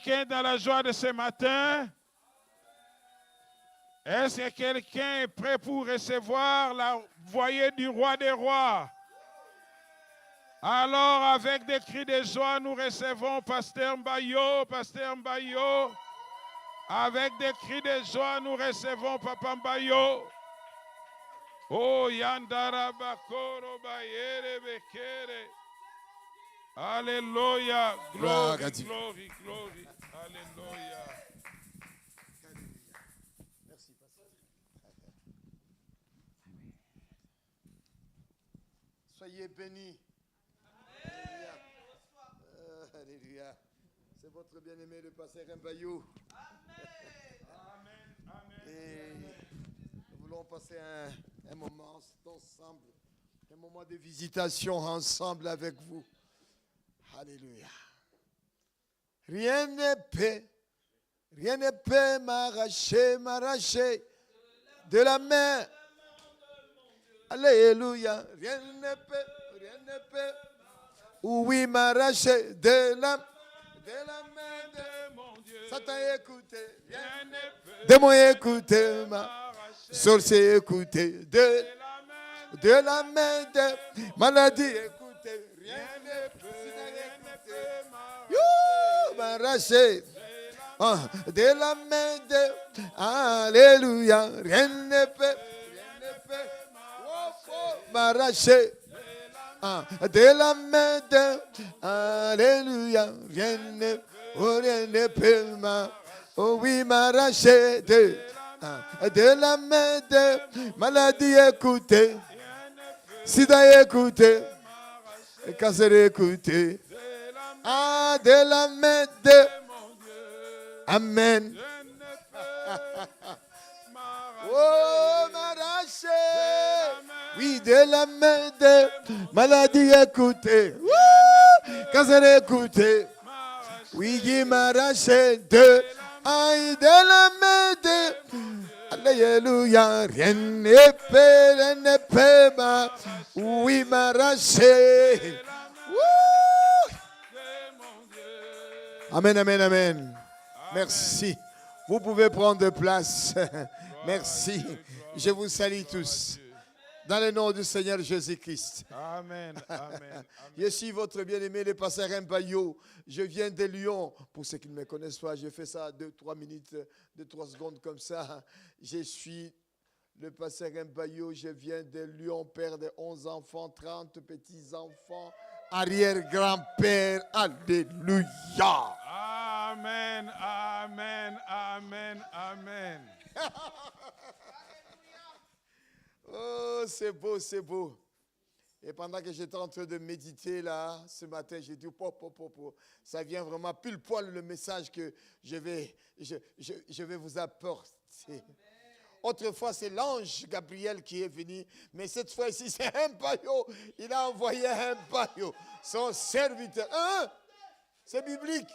Quelqu'un dans la joie de ce matin? Est-ce que quelqu'un est prêt pour recevoir la voyée du roi des rois? Alors, avec des cris de joie, nous recevons Pasteur Mbayo, Pasteur Mbayo. Avec des cris de joie, nous recevons Papa Mbayo. Oh, Yandara Bakoro Bayere Bekere. Alléluia. Glory, glory, glory. Alléluia. Merci, pasteur. Soyez bénis. Alléluia. Alléluia. C'est votre bien-aimé, le pasteur Mbayou. Et nous voulons passer un moment ensemble, un moment de visitation ensemble avec vous. Alléluia. Rien ne peut m'arracher de la main. Alléluia. Rien ne peut, oui, m'arracher de la main de mon Dieu. Satan, écoutez, rien ne peut, démon, écoutez, sorcier, écoutez, de la main de maladie, écoutez, rien ne peut m'arracher de la main de, alléluia, rien ne peut m'arracher de la main de, alléluia, rien ne peut m'arracher de la main de maladie, écoutez, sida, écoutez, cancer, écoutez, de la main de, amen. Oh, m'arracher, oui, de la main de maladie, écoutez, cancer, écoutez, oui, il m'arracher de la main de, alléluia, rien ne peut oui, m'arracher. Amen, amen, amen. Merci. Vous pouvez prendre place. Merci. Je vous salue tous. Dans le nom du Seigneur Jésus-Christ. Amen, amen. Je suis votre bien-aimé, le pasteur Mbayo. Je viens de Lyon. Pour ceux qui ne me connaissent pas, j'ai fait ça 2-3 minutes, 2-3 secondes comme ça. Je suis le pasteur Mbayo. Je viens de Lyon, père de 11 enfants, 30 petits-enfants, arrière-grand-père. Alléluia. Amen, amen, amen, amen. Oh, c'est beau, c'est beau. Et pendant que j'étais en train de méditer là, ce matin, j'ai dit, ça vient vraiment pile poil le message que je vais vous apporter. Amen. Autrefois, c'est l'ange Gabriel qui est venu, mais cette fois-ci, c'est Mbayo. Il a envoyé Mbayo, son serviteur. Hein? C'est biblique.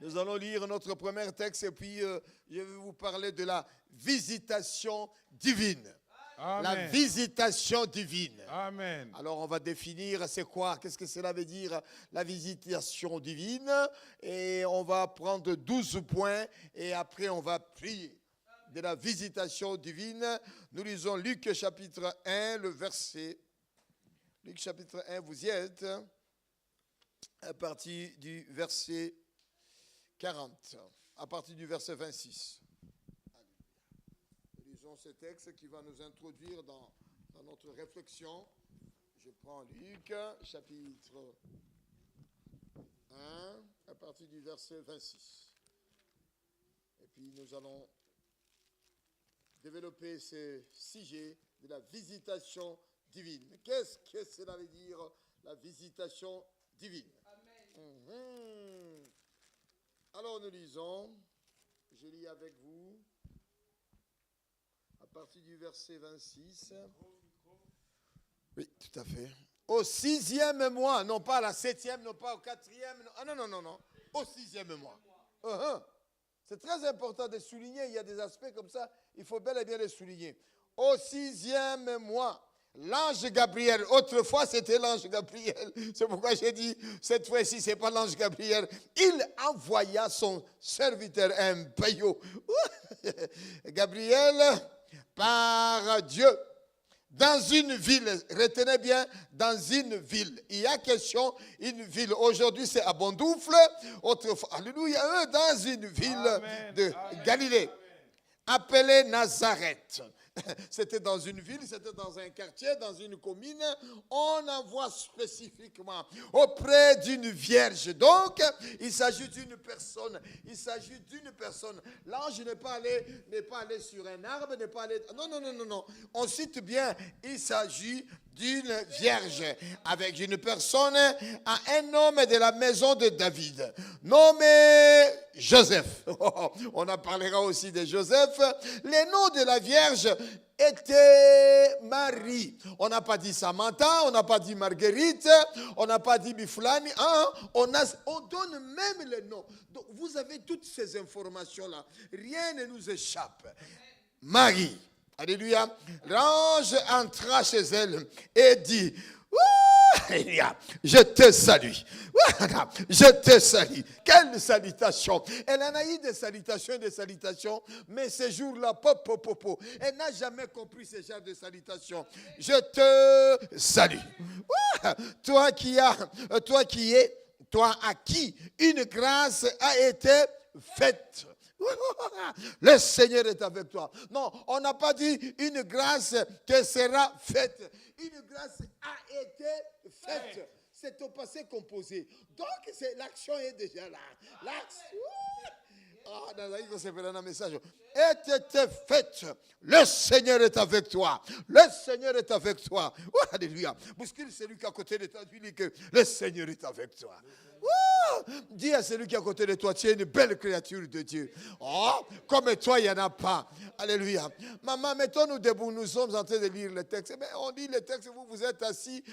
Nous allons lire notre premier texte et puis je vais vous parler de la visitation divine. Amen. La visitation divine. Amen. Alors, on va définir c'est quoi, qu'est-ce que cela veut dire, la visitation divine. Et on va prendre 12 points et après, on va prier de la visitation divine. Nous lisons Luc chapitre 1, le verset. Luc chapitre 1, vous y êtes. À partir du verset 40, à partir du verset 26. Nous lisons ce texte qui va nous introduire dans notre réflexion. Je prends Luc, chapitre 1, à partir du verset 26. Et puis nous allons développer ce sujet de la visitation divine. Qu'est-ce que cela veut dire, la visitation divine? Amen. Alors nous lisons, je lis avec vous, à partir du verset 26. Oui, tout à fait. Au 6e mois, non pas à la 7e, non pas au 4e, non, au 6e mois. C'est très important de souligner, il y a des aspects comme ça, il faut bel et bien les souligner. Au 6e mois, L'ange Gabriel, autrefois c'était l'ange Gabriel. C'est pourquoi j'ai dit, cette fois-ci, ce n'est pas l'ange Gabriel. Il envoya son serviteur, un paillot. Gabriel, par Dieu, dans une ville, retenez bien, dans une ville. Il y a question, une ville. Aujourd'hui, c'est à Bondoufle. Autrefois, alléluia, dans une ville de Galilée, appelée Nazareth. C'était dans une ville, c'était dans un quartier, dans une commune. On envoie spécifiquement auprès d'une vierge. Donc, il s'agit d'une personne. Il s'agit d'une personne. L'ange n'est pas allé sur un arbre, n'est pas allé... Non. On cite bien, il s'agit d'une vierge avec une personne à un homme de la maison de David, nommé Joseph. On en parlera aussi de Joseph. Le nom de la vierge était Marie. On n'a pas dit Samantha, on n'a pas dit Marguerite, on n'a pas dit Biflani. On donne même le nom. Donc vous avez toutes ces informations-là. Rien ne nous échappe. Marie. Alléluia. L'ange entra chez elle et dit, je te salue. Je te salue. Quelle salutation. Elle en a eu des salutations, mais ce jour-là, elle n'a jamais compris ce genre de salutation. Je te salue. Toi à qui une grâce a été faite. Le Seigneur est avec toi. Non, on n'a pas dit une grâce te sera faite. Une grâce a été faite. C'est au passé composé. Donc, l'action est déjà là. L'action. Dans un message. Était faite. Le Seigneur est avec toi. Le Seigneur est avec toi. Alléluia. Bouscule celui qui est à côté de toi. Dis-lui que le Seigneur est avec toi. Dis à celui qui est à côté de toi, tu es une belle créature de Dieu. Comme toi, il n'y en a pas. Alléluia. Maman, mettons-nous debout. Nous sommes en train de lire le texte. Mais on lit le texte, vous êtes assis.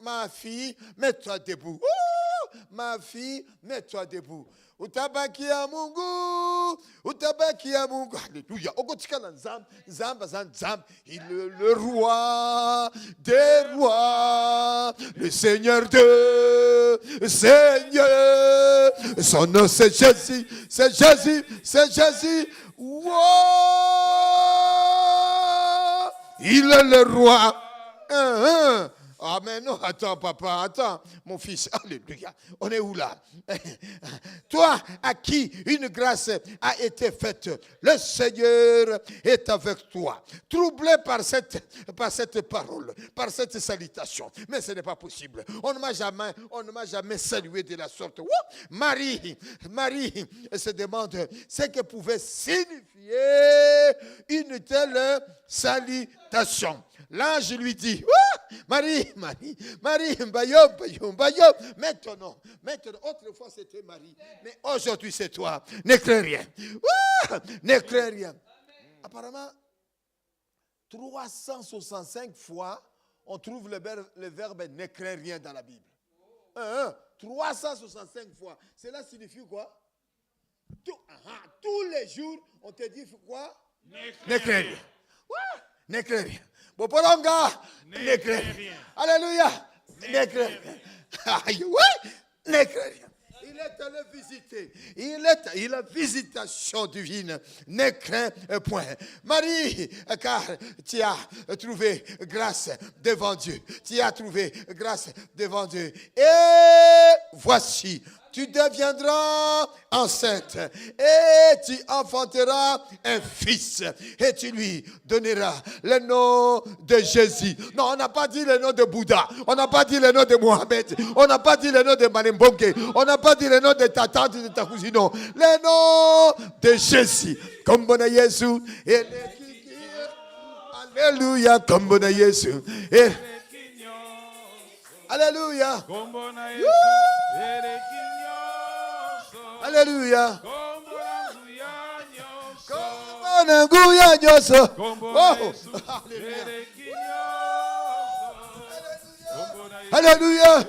Ma fille, mets-toi debout. Ma fille, mets-toi debout. Utabaki ya Mungu. Alléluia. Il est le roi des rois, le Seigneur de Seigneur. Son nom c'est Jésus, c'est Jésus. Wow. Il est le roi. Ah mais non, attends papa, attends mon fils, alléluia, on est où là? Toi à qui une grâce a été faite, le Seigneur est avec toi. Troublé par cette parole, par cette salutation, mais ce n'est pas possible. On ne m'a jamais salué de la sorte. Marie se demande ce que pouvait signifier une telle salutation. L'ange lui dit, Marie, Mbayo. Maintenant, autrefois c'était Marie, mais aujourd'hui c'est toi. Ne crains rien. Ne crains rien. Apparemment, 365 fois, on trouve le verbe ne crains rien dans la Bible. 365 fois. Cela signifie quoi? Tous les jours, on te dit quoi? Ne crains rien. Ne crains rien. Boporonga, ne crains rien. Alléluia, ne crains rien. Ne crains rien. Il est allé visiter. Il a visitation divine. Ne crains point. Marie, car tu as trouvé grâce devant Dieu. Tu as trouvé grâce devant Dieu. Et voici, tu deviendras enceinte et tu enfanteras un fils et tu lui donneras le nom de Jésus. Non, on n'a pas dit le nom de Bouddha, on n'a pas dit le nom de Mohamed, on n'a pas dit le nom de Manimbonke, on n'a pas dit le nom de ta tante, de ta cousine, non. Le nom de Jésus. Comme bon Jésus. Alléluia, comme bon Jésus. Alléluia. Alléluia. Alléluia.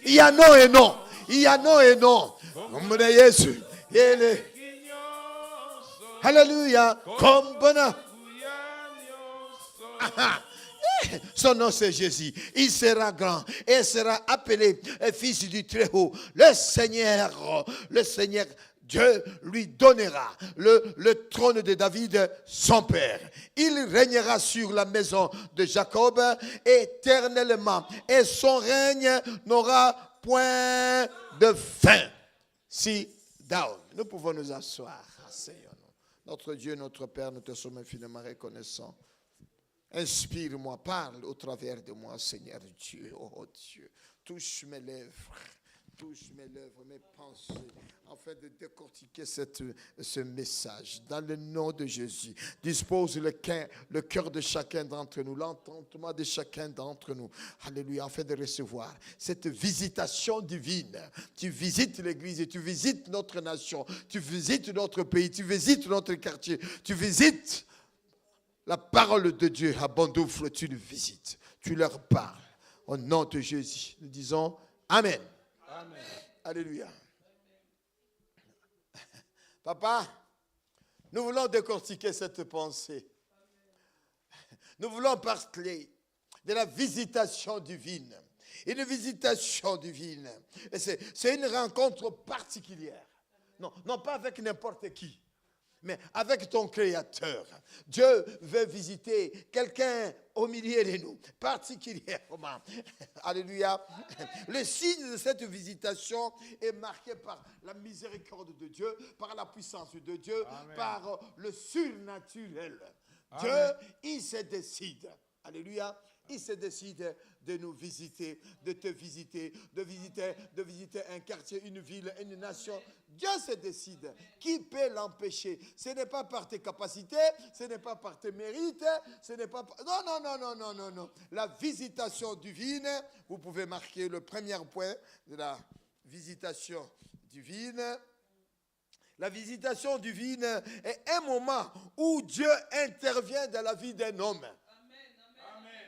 Il y a non et non. Il y a non et non. Alléluia. Son nom c'est Jésus. Il sera grand et sera appelé fils du Très-Haut. Le Seigneur, Dieu lui donnera le trône de David, son père. Il régnera sur la maison de Jacob éternellement et son règne n'aura point de fin. Sit down. Nous pouvons nous asseoir. Asseyons-nous. Notre Dieu, notre Père, nous te sommes infiniment reconnaissants. Inspire-moi, parle au travers de moi, Seigneur Dieu. Oh Dieu, touche mes lèvres, mes pensées, afin de décortiquer ce message. Dans le nom de Jésus, dispose le cœur de chacun d'entre nous, l'entendement de chacun d'entre nous. Alléluia, afin de recevoir cette visitation divine. Tu visites l'Église et tu visites notre nation, tu visites notre pays, tu visites notre quartier, tu visites la parole de Dieu à Bondoufle, tu le visites, tu leur parles. Au nom de Jésus, nous disons Amen. Amen. Alléluia. Papa, nous voulons décortiquer cette pensée. Nous voulons parler de la visitation divine. Une visitation divine. Et c'est une rencontre particulière. Non pas avec n'importe qui, mais avec ton Créateur. Dieu veut visiter quelqu'un au milieu de nous, particulièrement. Alléluia. Le signe de cette visitation est marqué par la miséricorde de Dieu, par la puissance de Dieu, Amen. Par le surnaturel. Amen. Dieu, il se décide. Alléluia. Il se décide de nous visiter, de te visiter, de visiter un quartier, une ville, une nation. Dieu se décide. Qui peut l'empêcher? Ce n'est pas par tes capacités, ce n'est pas par tes mérites, ce n'est pas par... Non. La visitation divine, vous pouvez marquer le premier point de la visitation divine. La visitation divine est un moment où Dieu intervient dans la vie d'un homme.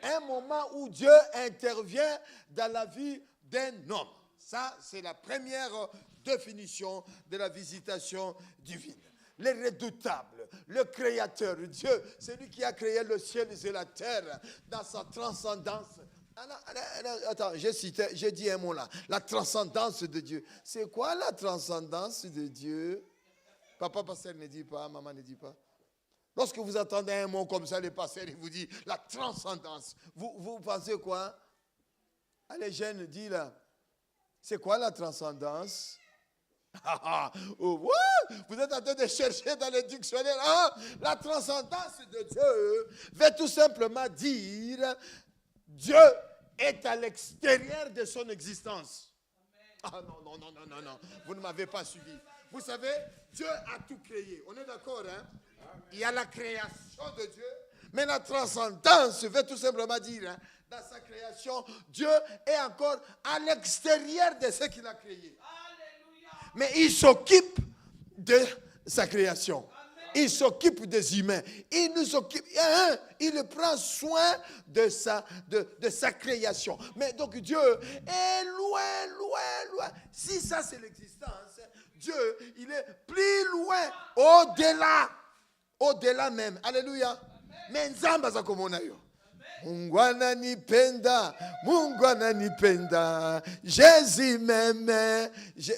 Un moment où Dieu intervient dans la vie d'un homme. Ça, c'est la première définition de la visitation divine. Le redoutable, le créateur, Dieu, c'est lui qui a créé le ciel et la terre dans sa transcendance. Attends, j'ai dit un mot là. La transcendance de Dieu. C'est quoi la transcendance de Dieu? Papa, pasteur ne dit pas, maman ne dit pas. Lorsque vous entendez un mot comme ça, le pasteur il vous dit la transcendance. Vous pensez quoi? Allez, jeunes, dis là. C'est quoi la transcendance? Vous êtes en train de chercher dans le dictionnaire. La transcendance de Dieu veut tout simplement dire Dieu est à l'extérieur de son existence. Non. Vous ne m'avez pas suivi. Vous savez, Dieu a tout créé. On est d'accord, hein? Il y a la création de Dieu, mais la transcendance veut tout simplement dire, hein, dans sa création, Dieu est encore à l'extérieur de ce qu'il a créé. Alléluia. Mais il s'occupe de sa création. Amen. Il s'occupe des humains. Il nous occupe. Il prend soin de sa création. Mais donc Dieu est loin. Si ça c'est l'existence, Dieu, il est plus loin, au-delà même. Alléluia. Mais nzamba za komona yo. Mungu ananipenda, Jésus m'aime.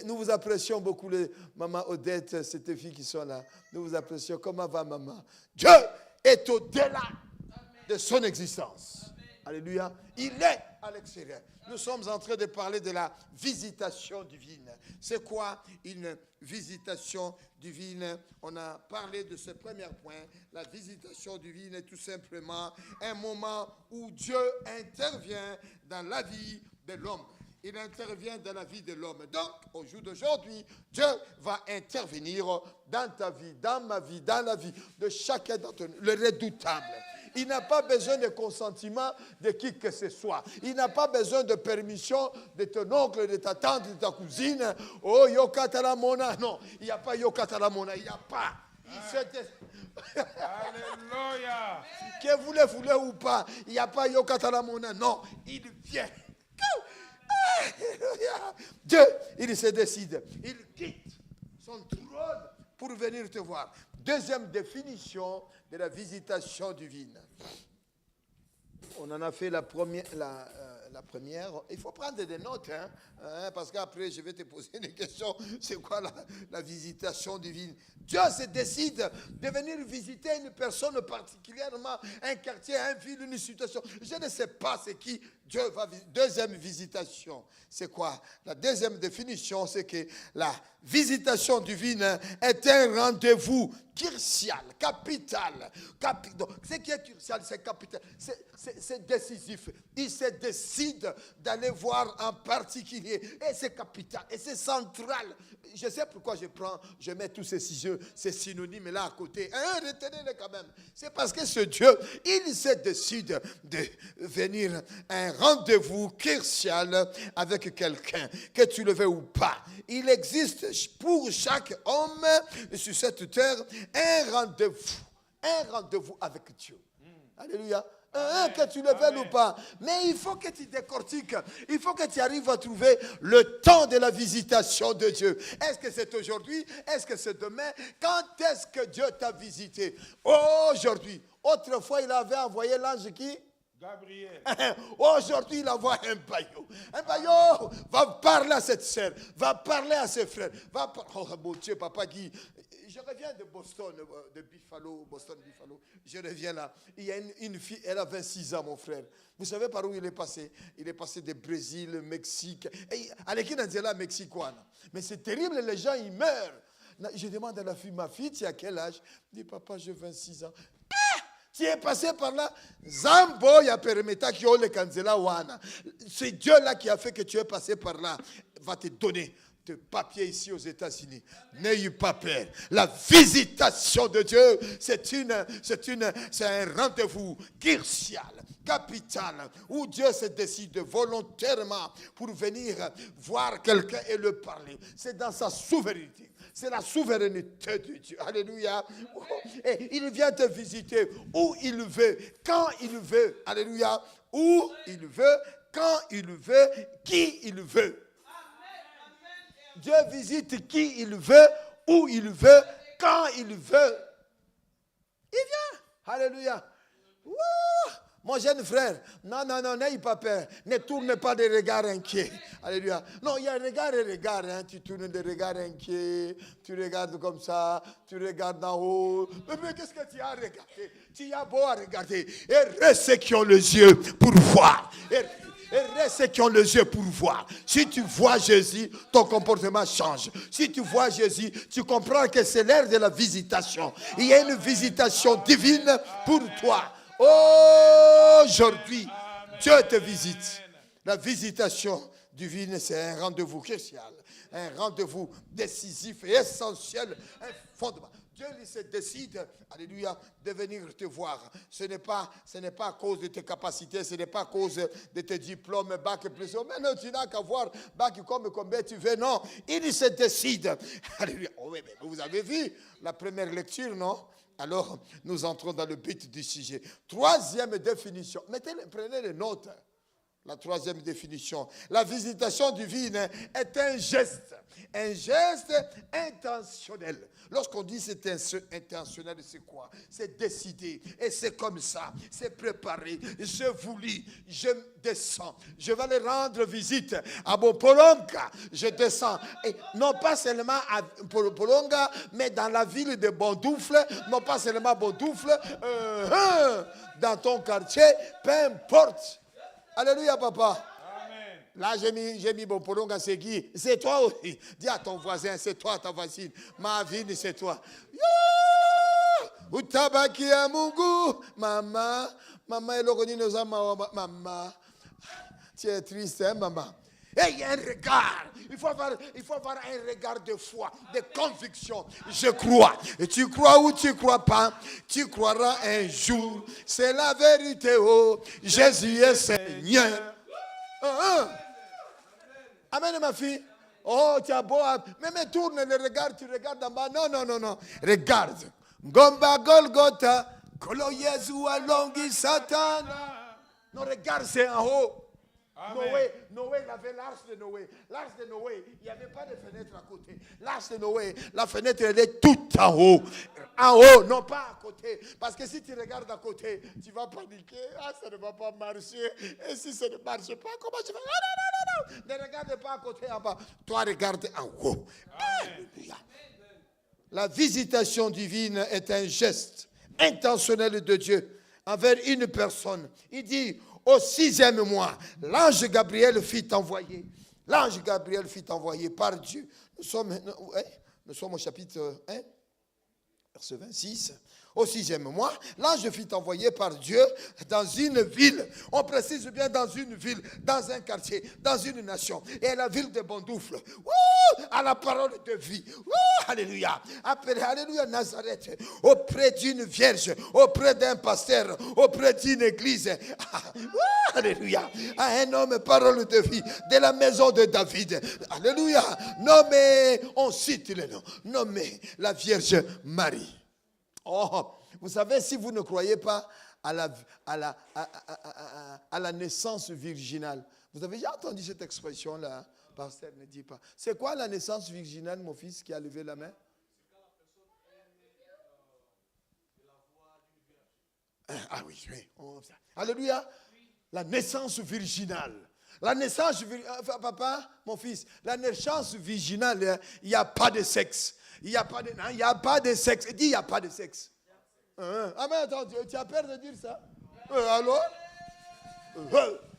Nous vous apprécions beaucoup, les maman Odette, ces deux filles qui sont là. Nous vous apprécions. Comment va maman? Dieu est au-delà de son existence. Alléluia. Il est à l'extérieur. Nous sommes en train de parler de la visitation divine. C'est quoi une visitation divine? On a parlé de ce premier point. La visitation divine est tout simplement un moment où Dieu intervient dans la vie de l'homme. Il intervient dans la vie de l'homme. Donc, au jour d'aujourd'hui, Dieu va intervenir dans ta vie, dans ma vie, dans la vie de chacun d'entre nous. Le redoutable. Il n'a pas besoin de consentement de qui que ce soit. Il n'a pas besoin de permission de ton oncle, de ta tante, de ta cousine. Oh, Yokatalamona. Non, il n'y a pas Yokatalamona. Il n'y a pas. Alléluia. Que vous le voulez ou pas, il n'y a pas Yokatalamona. Non, il vient. Dieu, il se décide. Il quitte son trône pour venir te voir. Deuxième définition de la visitation divine. On en a fait la première. La première, il faut prendre des notes, parce qu'après je vais te poser des questions. C'est quoi la visitation divine? Dieu se décide de venir visiter une personne particulièrement, un quartier, une ville, une situation. Je ne sais pas c'est qui Dieu va visiter. Deuxième visitation, c'est quoi? La deuxième définition, c'est que la visitation divine est un rendez-vous crucial, capital. Ce qui est crucial, c'est capital. C'est décisif. Il se décide d'aller voir en particulier. Et c'est capital. Et c'est central. Je sais pourquoi je mets tous ces synonymes là à côté. Retenez-les quand même. C'est parce que ce Dieu, il se décide de venir un rendez-vous crucial avec quelqu'un, que tu le veux ou pas. Il existe pour chaque homme sur cette terre un rendez-vous avec Dieu. Alléluia. Que tu le veuilles ou pas. Mais il faut que tu décortiques. Il faut que tu arrives à trouver le temps de la visitation de Dieu. Est-ce que c'est aujourd'hui? Est-ce que c'est demain? Quand est-ce que Dieu t'a visité? Aujourd'hui. Autrefois, il avait envoyé l'ange qui? Gabriel. Aujourd'hui, il envoie un baillot. Un baillot va parler à cette sœur, va parler à ses frères. Oh mon Dieu, papa Guy. Je reviens de Boston, de Buffalo, Boston, Buffalo. Je reviens là. Il y a une fille, elle a 26 ans, mon frère. Vous savez par où il est passé? Il est passé de Brésil, Mexique. Alekina mexicaine. Mais c'est terrible, les gens, ils meurent. Je demande à la fille, ma fille, tu as quel âge? Elle dit, papa, j'ai 26 ans. Tu es passé par là. Zambo ya permetta qui le kanzela wana. C'est Dieu là qui a fait que tu es passé par là. Va te donner de papier ici aux États-Unis. N'ayez pas peur. La visitation de Dieu, c'est un rendez-vous crucial, capital, où Dieu se décide volontairement pour venir voir quelqu'un et le parler. C'est dans sa souveraineté. C'est la souveraineté de Dieu. Alléluia. Et il vient te visiter où il veut, quand il veut. Alléluia. Où il veut, quand il veut, qui il veut. Dieu visite qui il veut, où il veut, quand il veut. Il vient. Alléluia. Wouh! Mon jeune frère, non, n'ayez pas peur. Ne tourne pas de regards inquiets. Alléluia. Non, il y a regard et regard. Tu tournes de regards inquiets. Tu regardes comme ça. Tu regardes en haut. Mais qu'est-ce que tu as regardé? Tu as beau à regarder. Et reste ceux qui ont les yeux pour voir. Et reste ceux qui ont les yeux pour voir. Si tu vois Jésus, ton comportement change. Si tu vois Jésus, tu comprends que c'est l'heure de la visitation. Il y a une visitation divine pour toi. Aujourd'hui, Dieu te visite. La visitation divine, c'est un rendez-vous crucial, un rendez-vous décisif et essentiel, un fondement. Dieu il se décide, alléluia, de venir te voir. Ce n'est pas à cause de tes capacités, ce n'est pas à cause de tes diplômes, bac plus. Mais non, tu n'as qu'à voir bac comme combien tu veux. Non, il se décide. Alléluia. Oh, mais vous avez vu la première lecture, non? Alors, nous entrons dans le but du sujet. Troisième définition. Prenez les notes. La troisième définition. La visitation divine est un geste intentionnel. Lorsqu'on dit c'est intentionnel, c'est quoi? C'est décidé. Et c'est comme ça. C'est préparé. Je voulus. Je descends. Je vais aller rendre visite à Bopolonga. Je descends. Et non pas seulement à Bopolonga, mais dans la ville de Bondoufle. Non pas seulement Bondoufle. Dans ton quartier. Peu importe. Alléluia, papa. Amen. Là, j'ai mis Bopolonga, c'est qui? C'est toi aussi. Dis à ton voisin, c'est toi, ta voisine. Ma vie, c'est toi. Utabaki ya Mungu, maman. Maman, maman. Tu es triste, hein, maman? Et il y a un regard. Il faut avoir un regard de foi, de conviction. Je crois. Et tu crois ou tu ne crois pas, tu croiras un jour. C'est la vérité. Oh, Jésus est Seigneur. Amen, ma fille. Oh, tu as beau. Mais tourne le regard, tu regardes en bas. Non. Regarde. Gomba Golgotha. Kolo Yesu alongi Satan. Non, regarde, c'est en haut. Noé, il avait l'arche de Noé. L'arche de Noé, il n'y avait pas de fenêtre à côté. L'arche de Noé, la fenêtre, elle est tout en haut. en haut, non pas à côté. Parce que si tu regardes à côté, tu vas paniquer. Ah, ça ne va pas marcher. Et si ça ne marche pas, comment tu vas? Non, non, non, non. Ne regarde pas à côté, en bas. Toi, regarde en haut. Alléluia. La visitation divine est un geste intentionnel de Dieu envers une personne. Il dit, au 6e mois, l'ange Gabriel fut envoyé. L'ange Gabriel fut envoyé par Dieu. Nous sommes au chapitre 1, verset 26. Au 6e mois, l'ange fut envoyé par Dieu dans une ville. On précise bien dans une ville, dans un quartier, dans une nation. Et la ville de Bondoufle. À la parole de vie. Alléluia. Appelez, alléluia, Nazareth. Auprès d'une vierge, auprès d'un pasteur, auprès d'une église. Alléluia. À un homme, parole de vie, de la maison de David. Alléluia. Nommé, on cite le nom. Nommé la Vierge Marie. Oh, vous savez, si vous ne croyez pas à la naissance virginale, vous avez déjà entendu cette expression-là, pasteur, ne dit pas. C'est quoi la naissance virginale, mon fils, qui a levé la main? Ah oui, oui. Alléluia. La naissance virginale. La naissance virginale, papa, mon fils, la naissance virginale, il n'y a pas de sexe. Il n'y a pas de sexe. Dis, il n'y a pas de sexe. Ah mais attends, tu as peur de dire ça? Alors?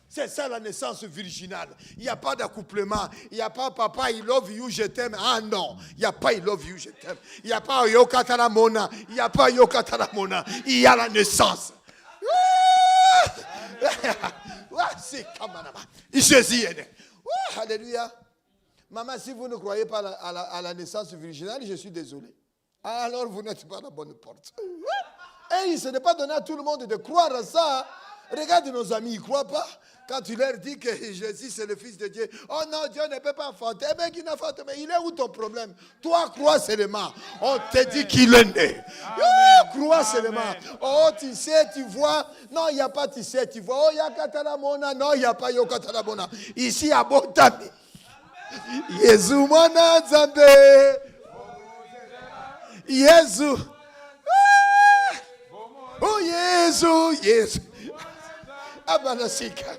C'est ça la naissance virginale. Il n'y a pas d'accouplement. Il n'y a pas papa, I love you, je t'aime. Ah non, il n'y a pas I love you, je t'aime. Il n'y a pas Yokataramona. Il n'y a pas Yokataramona. Il y a la naissance. Jésus est né. Alléluia. Maman, si vous ne croyez pas à la naissance virginale, je suis désolé. Alors vous n'êtes pas à la bonne porte. Et ce n'est pas donné à tout le monde de croire à ça. Regarde nos amis, ils ne croient pas. Quand tu leur dis que Jésus c'est le Fils de Dieu, oh non, Dieu ne peut pas enfanter. Eh bien, qu'il n'enfante, mais il est où ton problème? Toi, crois seulement. On te dit qu'il est né. Crois seulement. Oh, tu sais, tu vois. Non, il n'y a pas tu sais, tu vois. Oh, il y a Kataramona. Non, il n'y a pas Yo Kataramona. Ici, à Botami. Jésus, mon Nzambe. Jésus. Oh, Jésus, Jésus. Abanasika.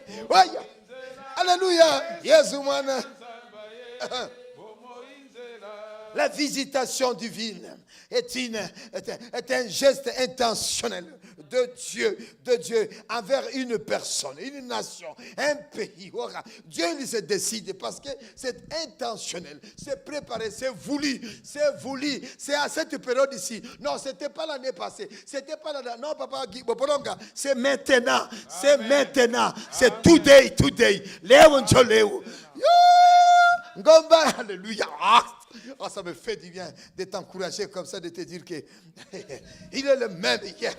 Alléluia. Jésus, mon. La visitation divine est un geste intentionnel de Dieu envers une personne, une nation, un pays. Dieu il se décide parce que c'est intentionnel, c'est préparé, c'est voulu. C'est à cette période ici. Non, c'était pas l'année passée. C'était pas l'année. Non, papa, c'est maintenant. C'est maintenant. C'est today. Léo Léo. Alléluia. Oh, ça me fait du bien de t'encourager comme ça, de te dire que il est le même hier.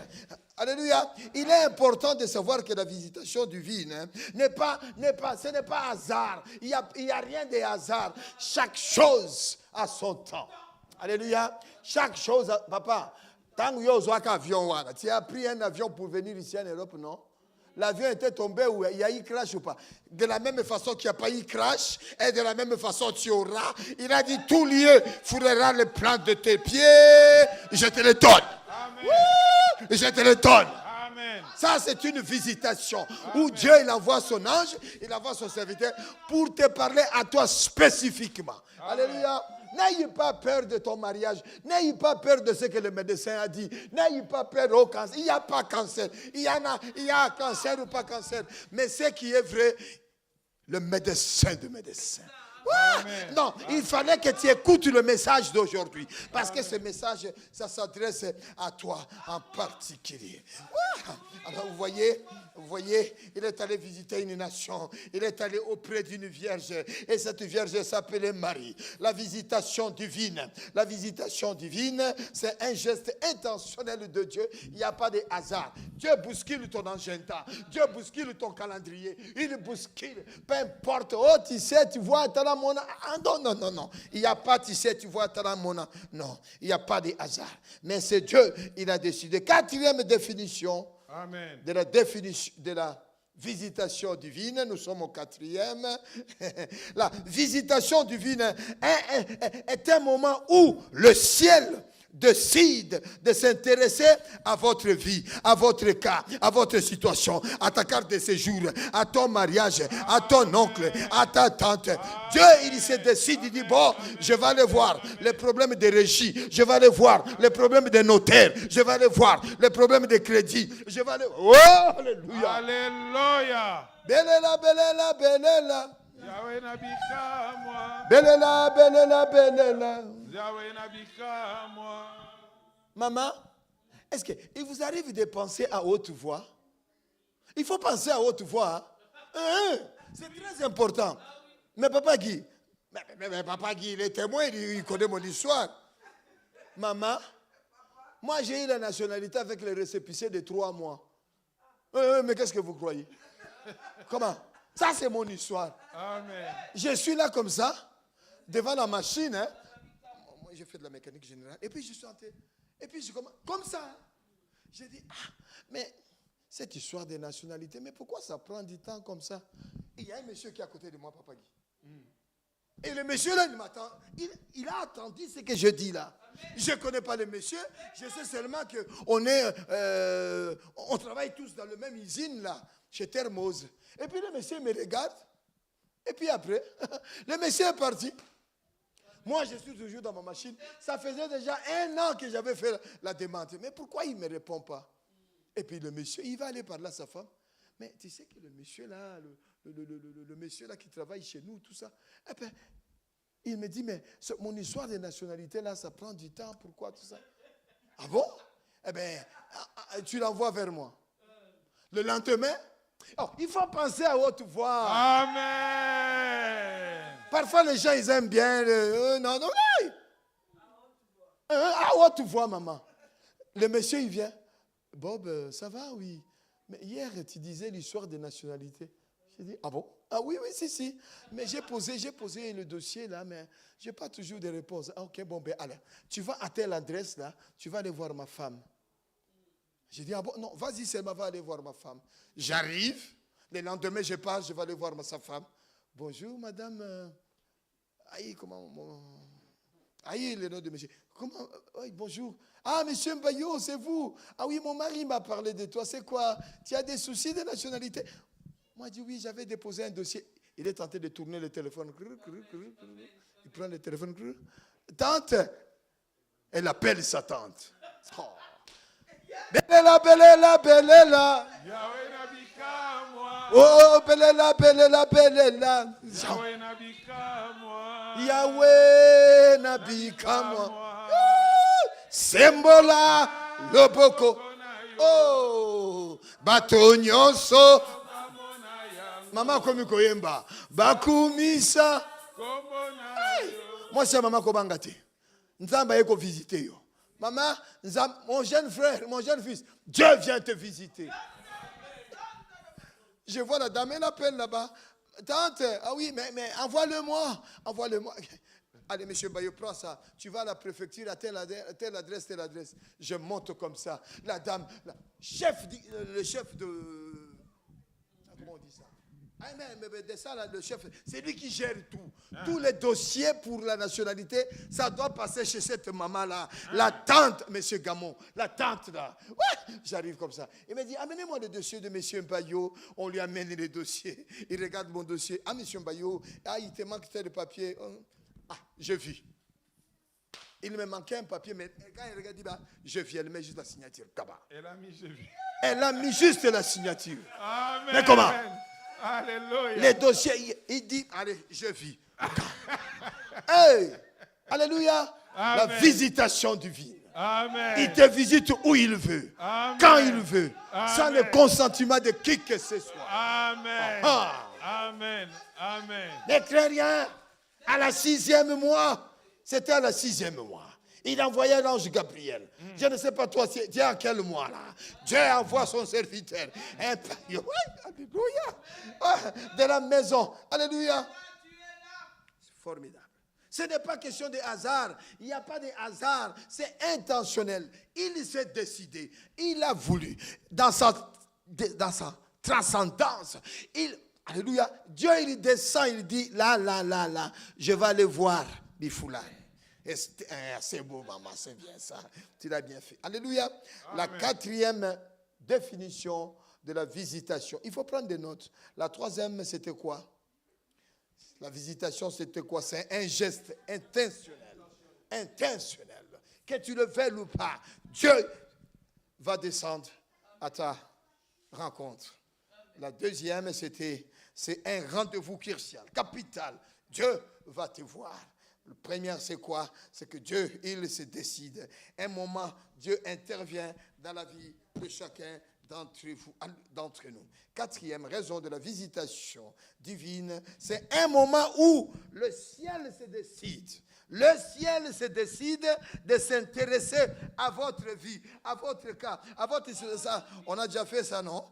Alléluia. Il est important de savoir que la visitation divine ce n'est pas hasard. Il n'y a rien de hasard. Chaque chose a son temps. Alléluia. Chaque chose, papa, tant que avion, tu as pris un avion pour venir ici en Europe, non? L'avion était tombé ou il y a eu crash ou pas? De la même façon qu'il n'y a pas eu crash, et de la même façon tu auras. Il a dit tout lieu fourrera les plantes de tes pieds, je te les donne. Je te le donne. Amen. Ça, c'est une visitation. Amen. Où Dieu il envoie son ange, il envoie son serviteur pour te parler à toi spécifiquement. Amen. Alléluia. N'ayez pas peur de ton mariage. N'ayez pas peur de ce que le médecin a dit. N'ayez pas peur au cancer. Il n'y a pas cancer. Il y a cancer ou pas cancer. Mais ce qui est vrai, le médecin de médecins. Non, il fallait que tu écoutes le message d'aujourd'hui. Parce que ce message, ça s'adresse à toi en particulier. Alors vous voyez, il est allé visiter une nation. Il est allé auprès d'une vierge. Et cette vierge s'appelait Marie. La visitation divine, c'est un geste intentionnel de Dieu. Il n'y a pas de hasard. Dieu bouscule ton agenda. Dieu bouscule ton calendrier. Il bouscule. Peu importe. Oh, tu sais, tu vois, Taramona. Non. Il n'y a pas, tu sais, tu vois, Taramona. Non, il n'y a pas de hasard. Mais c'est Dieu, il a décidé. 4e définition. Amen. De la visitation divine. Nous sommes au 4e. La visitation divine est un moment où le ciel décide de s'intéresser à votre vie, à votre cas, à votre situation, à ta carte de séjour, à ton mariage, à ton oncle, à ta tante. Dieu, il se décide, il dit, bon, je vais aller voir les problèmes de régie, je vais aller voir les problèmes des notaires, je vais aller voir les problèmes de crédit, je vais aller... Oh, alléluia. Alléluia. Belela, belela, belela. Yahweh nabika moi. Belela, belela, belela. Yahweh nabika moi. Maman, est-ce qu'il vous arrive de penser à haute voix? Il faut penser à haute voix. Hein? C'est très important. Mais Papa Guy, mais Papa Guy, il est témoin, il connaît mon histoire. Maman, moi j'ai eu la nationalité avec les récépissés de 3 mois. Mais qu'est-ce que vous croyez? Comment? Ça c'est mon histoire. Amen. Je suis là comme ça, devant la machine. Hein. Moi j'ai fait de la mécanique générale. Et puis je suis entré. Et puis je commence comme ça. Hein. J'ai dit, mais cette histoire des nationalités, mais pourquoi ça prend du temps comme ça? Il y a un monsieur qui est à côté de moi, Papa Guy. Et le monsieur là, il m'attend. Il a attendu ce que je dis là. Je ne connais pas le monsieur. Je sais seulement qu'on on travaille tous dans la même usine là, chez Thermose. Et puis le monsieur me regarde. Et puis après, le monsieur est parti. Moi, je suis toujours dans ma machine. Ça faisait déjà 1 an que j'avais fait la demande. Mais pourquoi il ne me répond pas? Et puis le monsieur, il va aller parler à sa femme. Mais tu sais que le monsieur là, le monsieur là qui travaille chez nous, tout ça, eh bien, il me dit, mais mon histoire de nationalité là, ça prend du temps, pourquoi tout ça? Ah bon? Eh bien, tu l'envoies vers moi. Le lendemain, il faut penser à haute voix. Amen. Parfois les gens, ils aiment bien, non. À haute voix, maman. Le monsieur, il vient. Bob, ça va, oui. Mais hier, tu disais l'histoire des nationalités. J'ai dit, ah bon? Ah oui, si. Mais j'ai posé le dossier là, mais je n'ai pas toujours de réponse. Ah, ok, bon, ben allez. Tu vas à telle adresse là, tu vas aller voir ma femme. J'ai dit, ah bon, non, vas-y, Selma, va aller voir ma femme. J'arrive. Le lendemain, je pars, je vais aller voir sa femme. Bonjour, madame. Comment... le nom de monsieur. Comment? Oui, bonjour. Ah, monsieur Mbayo, c'est vous. Ah oui, mon mari m'a parlé de toi. C'est quoi? Tu as des soucis de nationalité? Moi, je dis oui, j'avais déposé un dossier. Il est tenté de tourner le téléphone. Il prend le téléphone. Tante, elle appelle sa tante. Oh. Belela. Yahweh nabika moi. Oh, belela. Yahweh nabika moi. Yahweh nabika moi. Sembola loboko. Oh, bato nyonso. Maman komi koyemba. Bakumisa. Moi c'est maman kobangati. Nzamba yeko visiter yo. Maman, mon jeune frère, mon jeune fils, Dieu vient te visiter. Je vois la dame, elle appelle là-bas. Tante, ah oui, mais envoie-le-moi. Allez, monsieur Bayo, prends ça. Tu vas à la préfecture à telle adresse. Je monte comme ça. La dame, le chef de... Comment on dit ça? Mais de ça, là, le chef, c'est lui qui gère tout. Tous les dossiers pour la nationalité, ça doit passer chez cette maman-là. La tante, monsieur Gamon, la tante là. Ouais, j'arrive comme ça. Il me dit, amenez-moi le dossier de monsieur Mbayo. On lui amène les dossiers. Il regarde mon dossier. Ah, monsieur Mbayo, il te manque tel papier. Ah, je vis. Il me manquait un papier, mais quand il regarde, il dit, je vis, elle met juste la signature. Elle a mis je vis. Elle a mis juste la signature. Amen. Mais comment? Alléluia. Les dossiers, il dit, allez, je vis. Hey, alléluia. Amen. La visitation divine. Amen. Il te visite où il veut, Amen. quand il veut, Amen. sans le consentement de qui que ce soit. Amen. Ah. Amen. Ne crains rien. À la 6e mois, c'était à la 6e mois. Il envoyait l'ange Gabriel. Je ne sais pas toi, tu es à quel mois là? Dieu envoie son serviteur. Alléluia. De la maison. Alléluia. C'est formidable. Ce n'est pas question de hasard. Il n'y a pas de hasard. C'est intentionnel. Il s'est décidé. Il a voulu. Dans sa transcendance. Alléluia. Dieu, il descend. Il dit, là. Je vais aller voir Bifoulaye. C'est beau, maman, c'est bien ça. Tu l'as bien fait. Alléluia. Amen. La quatrième définition de la visitation. Il faut prendre des notes. La troisième, c'était quoi? La visitation, c'était quoi? C'est un geste intentionnel. Intentionnel. Que tu le veuilles ou pas, Dieu va descendre à ta rencontre. La deuxième, c'est un rendez-vous crucial, capital. Dieu va te voir. Le premier, c'est quoi? C'est que Dieu, il se décide. Un moment, Dieu intervient dans la vie de chacun d'entre nous. Quatrième raison de la visitation divine, c'est un moment où le ciel se décide. Le ciel se décide de s'intéresser à votre vie, à votre cas, à votre ça. On a déjà fait ça, non?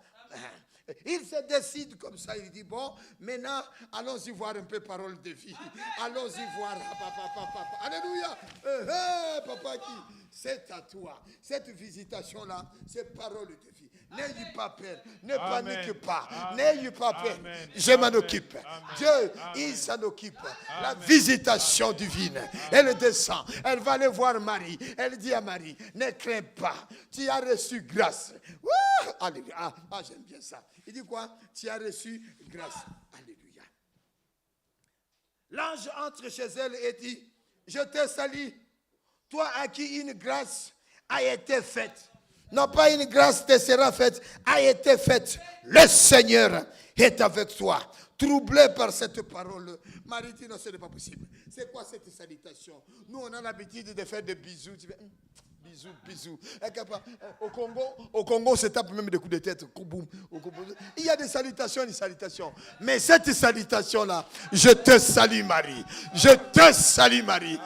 Il se décide comme ça, il dit, bon, maintenant, allons-y voir un peu parole de vie. Allons-y voir, papa. Alléluia. Papa qui, c'est à toi. Cette visitation-là, c'est parole de vie. N'ayez pas peur, ne panique pas, n'ayez pas peur. Je m'en occupe. Dieu, il s'en occupe. La visitation divine, elle descend, elle va aller voir Marie. Elle dit à Marie, ne crains pas, tu as reçu grâce. Alléluia. J'aime bien ça. Il dit quoi? Tu as reçu grâce. Alléluia. L'ange entre chez elle et dit, je te salue, toi à qui une grâce a été faite. Non pas une grâce te sera faite, a été faite. Le Seigneur est avec toi. Troublé par cette parole, Marie dit non, ce n'est pas possible. C'est quoi cette salutation? Nous, on a l'habitude de faire des bisous. Tu fais, bisous. Au Congo, on se tape même des coups de tête. Il y a des salutations. Mais cette salutation-là, je te salue Marie. Je te salue Marie.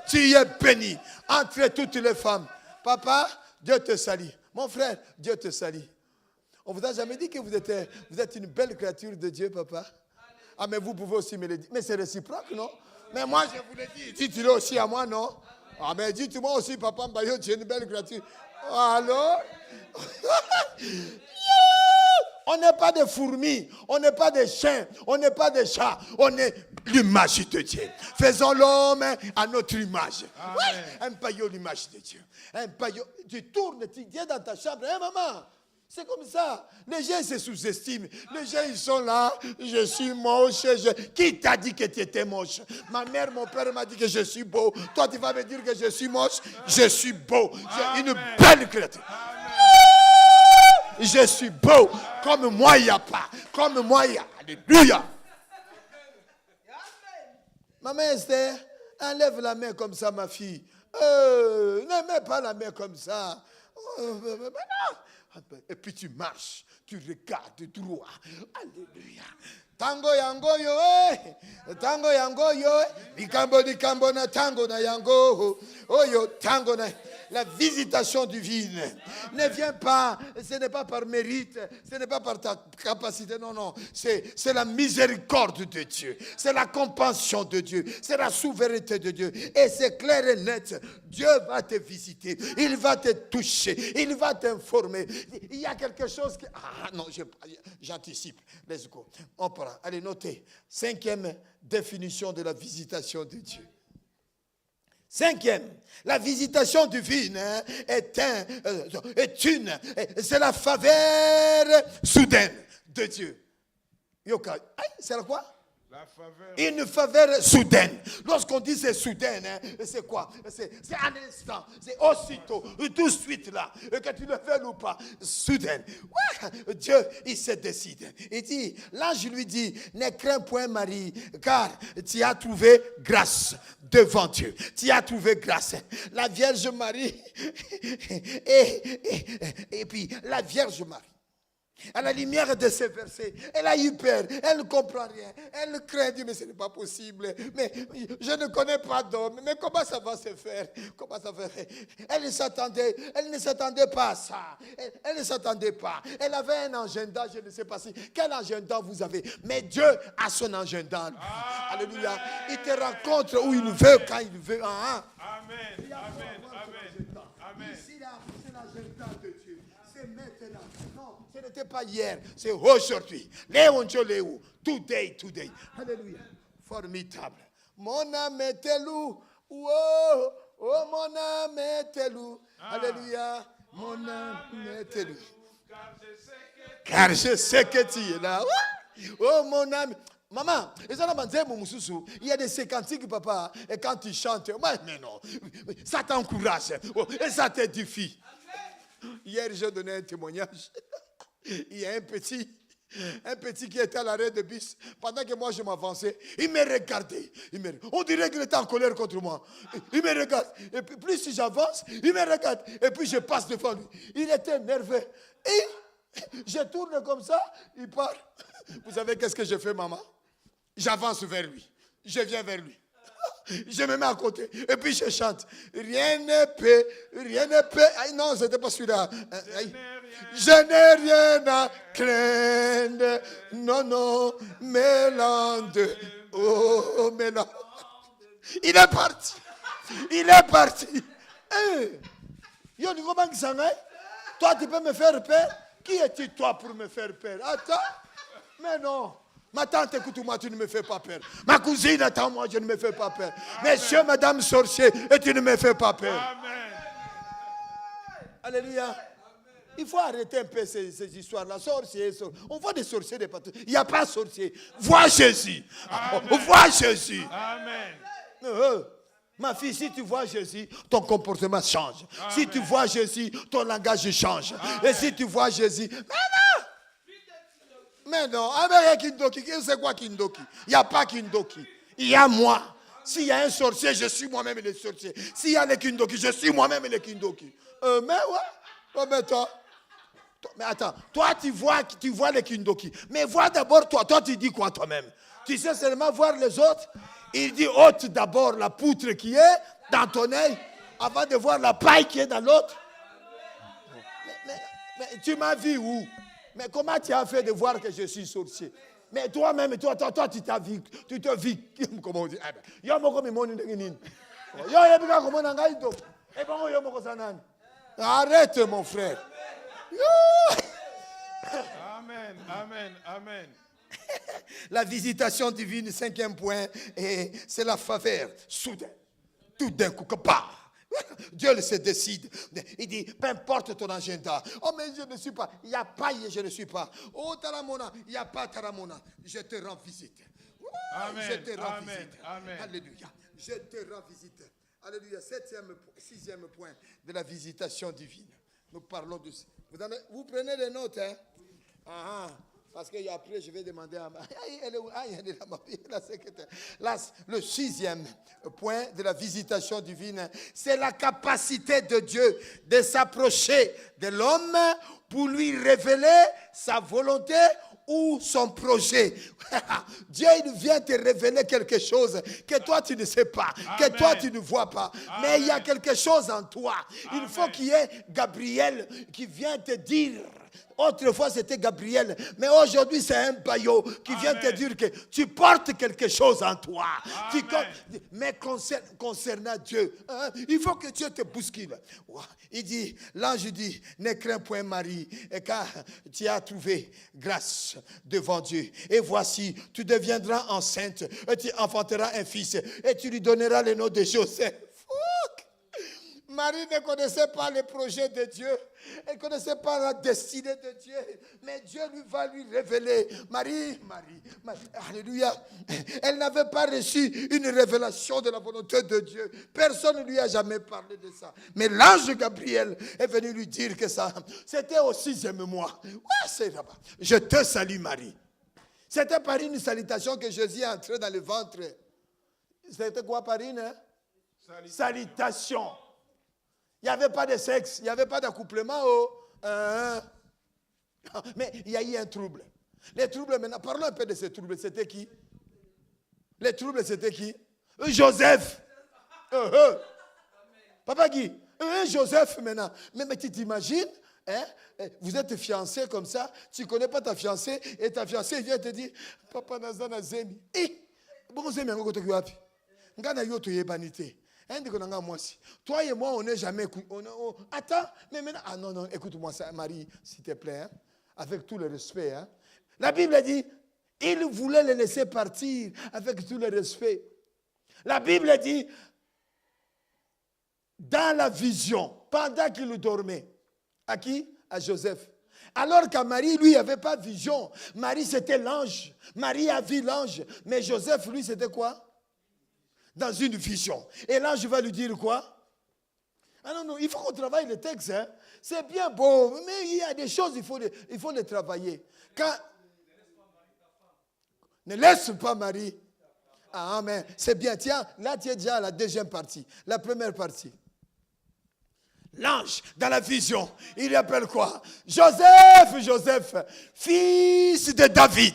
Tu es bénie entre toutes les femmes. Papa, Dieu te salue. Mon frère, Dieu te salue. On vous a jamais dit que vous êtes une belle créature de Dieu, papa? Ah, mais vous pouvez aussi me le dire. Mais c'est réciproque, non? Mais moi, je vous l'ai dit. Dites-le aussi à moi, non? Ah, mais dites-moi aussi, papa Mbayo, tu es une belle créature. Alors? On n'est pas des fourmis, on n'est pas des chiens, on n'est pas des chats, on est l'image de Dieu. Faisons l'homme à notre image. Ouais, un paillot, l'image de Dieu. Un paillot, tu tournes, tu viens dans ta chambre, hein, maman? C'est comme ça. Les gens se sous-estiment. Les gens, ils sont là. Je suis moche. Qui t'a dit que tu étais moche? Ma mère, mon père m'a dit que je suis beau. Toi, tu vas me dire que je suis moche? Je suis beau. J'ai une belle créature. Je suis beau. Comme moi, il n'y a pas. Comme moi, il y a. Alléluia. Maman Esther, enlève la main comme ça, ma fille. Ne mets pas la main comme ça. Et puis tu marches, tu regardes droit. Alléluia. Tango yango yo, tango yango yo, likambo na tango na yango, oyo tango na. La visitation divine ne vient pas, ce n'est pas par mérite, ce n'est pas par ta capacité, non. C'est la miséricorde de Dieu, c'est la compassion de Dieu, c'est la souveraineté de Dieu. Et c'est clair et net, Dieu va te visiter, il va te toucher, il va t'informer. Il y a quelque chose qui... non, j'anticipe. Let's go. On prend. Allez, notez. 5e définition de la visitation de Dieu. 5e, la visitation divine c'est la faveur soudaine de Dieu. Yoka, c'est la quoi? La faveur. Une faveur soudaine. Lorsqu'on dit c'est soudaine, c'est quoi? C'est un instant, c'est aussitôt, tout de suite là, que tu le fais ou pas, soudaine. Ouais, Dieu, il se décide. Il dit, l'ange lui dit, ne crains point Marie, car tu as trouvé grâce devant Dieu. Tu as trouvé grâce. La Vierge Marie, et puis la Vierge Marie, à la lumière de ces versets, elle a eu peur, elle ne comprend rien, elle craint, dit mais ce n'est pas possible, mais je ne connais pas d'homme, mais comment ça va se faire? Comment ça va se faire? Elle ne s'attendait pas à ça, elle ne s'attendait pas, elle avait un agenda, je ne sais pas quel agenda vous avez, mais Dieu a son agenda. Amen. Alléluia, il te rencontre où il veut, quand il veut. Amen, amen. Ici là, c'est l'agenda de Dieu, c'est maintenant. Ce n'était pas hier, c'est aujourd'hui. Today. Alléluia. Formidable. Mon âme est loup Oh, oh, mon âme est loup. Alléluia. Mon âme est loup. Car je sais que tu es là. Oh, mon âme. Maman, il y a des séquentiques, papa, et quand tu chantes, mais non, ça t'encourage, et ça t'édifie. Hier, j'ai donné un témoignage. Il y a un petit qui était à l'arrêt de bus. Pendant que moi, je m'avançais, il me regardait. On dirait qu'il était en colère contre moi. Il me regarde. Et puis, plus j'avance, il me regarde. Et puis, je passe devant lui. Il était nerveux. Et je tourne comme ça, il part. Vous savez qu'est-ce que je fais, maman? J'avance vers lui. Je viens vers lui. Je me mets à côté. Et puis je chante. Rien ne peut. Ah, non, c'était pas celui-là. Je n'ai rien à craindre. Non, Mélande. Oh, Mélande. Il est parti. Yo, toi, tu peux me faire peur? Qui es-tu, toi, pour me faire peur? Attends. Mais non. Ma tante, écoute-moi, tu ne me fais pas peur. Ma cousine, attends-moi, je ne me fais pas peur. Amen. Monsieur, madame sorcier, et tu ne me fais pas peur. Amen. Alléluia. Amen. Il faut arrêter un peu ces histoires-là. Sorcier. On voit des sorciers de partout. Il n'y a pas de sorcier. Vois Jésus. Vois Jésus. Amen. Ma fille, si tu vois Jésus, ton comportement change. Amen. Si tu vois Jésus, ton langage change. Amen. Et si tu vois Jésus, mais non, Kindoki, c'est quoi Kindoki? Il n'y a pas Kindoki. Il y a moi. S'il y a un sorcier, je suis moi-même le sorcier. S'il y a les Kindoki, je suis moi-même le Kindoki. Mais ouais. Oh, mais toi. Mais attends, toi tu vois les Kindoki. Mais vois d'abord toi. Toi tu dis quoi toi-même? Tu sais seulement voir les autres? Il dit ôte d'abord la poutre qui est dans ton œil avant de voir la paille qui est dans l'autre. Mais tu m'as vu où? Mais comment tu as fait de voir que je suis sorcier? Mais toi-même, toi, tu te vis, comment on dit? Arrête, mon frère. Amen. La visitation divine, 5e point, et c'est la faveur. Soudain, tout d'un coup, que part. Dieu se décide. Il dit, peu importe ton agenda. Oh, mais je ne suis pas. Il n'y a pas, je ne suis pas. Oh, Taramona, il n'y a pas Taramona. Je te rends visite. Amen. Je te rends visite. Amen. Alléluia. Je te rends visite. Alléluia. 6e point de la visitation divine. Nous parlons de ça. Vous prenez des notes, hein? Parce qu'après, je vais demander à la secrétaire. Là, le 6e point de la visitation divine, c'est la capacité de Dieu de s'approcher de l'homme pour lui révéler sa volonté ou son projet. Dieu, il vient te révéler quelque chose que toi, tu ne sais pas, que toi, tu ne vois pas. Mais il y a quelque chose en toi. Il faut qu'il y ait Gabriel qui vient te dire. Autrefois, c'était Gabriel. Mais aujourd'hui, c'est un baillot qui vient te dire que tu portes quelque chose en toi. Mais concernant Dieu, il faut que Dieu te bouscule. Il dit, l'ange dit, ne crains point Marie, car tu as trouvé grâce devant Dieu. Et voici, tu deviendras enceinte, et tu enfanteras un fils, et tu lui donneras le nom de Joseph. Marie ne connaissait pas le projet de Dieu. Elle ne connaissait pas la destinée de Dieu. Mais Dieu va lui révéler. Marie. Alléluia. Elle n'avait pas reçu une révélation de la volonté de Dieu. Personne ne lui a jamais parlé de ça. Mais l'ange Gabriel est venu lui dire que ça, c'était au 6e mois. Ouais, c'est là-bas. Je te salue, Marie. C'était par une salutation que Jésus est entré dans le ventre. C'était quoi par une salutation. Il n'y avait pas de sexe, il n'y avait pas d'accouplement. Mais il y a eu un trouble. Les troubles, maintenant, parlons un peu de ces troubles. C'était qui? Les troubles, c'était qui? Joseph. Papa Guy, Joseph maintenant. Mais tu t'imagines, hein? Vous êtes fiancé comme ça, tu ne connais pas ta fiancée, et ta fiancée vient te dire, Papa Nazana Zemi. Bon, Zemi, on va te dire, toi et moi, on n'est jamais... Attends, mais maintenant... Ah non, écoute-moi ça, Marie, s'il te plaît, hein, avec tout le respect. Hein. La Bible dit, il voulait le laisser partir avec tout le respect. La Bible dit, dans la vision, pendant qu'il dormait. À qui? À Joseph. Alors qu'à Marie, lui, il n'y avait pas de vision. Marie, c'était l'ange. Marie a vu l'ange. Mais Joseph, lui, c'était quoi? Dans une vision. Et l'ange va lui dire quoi? Ah non, non, il faut qu'on travaille le texte. Hein. C'est bien beau, mais il y a des choses, il faut les travailler. Ne laisse pas Marie. Ah, mais c'est bien. Tiens, là, tu es déjà à la deuxième partie. La première partie. L'ange, dans la vision, il appelle quoi? Joseph, Joseph, fils de David.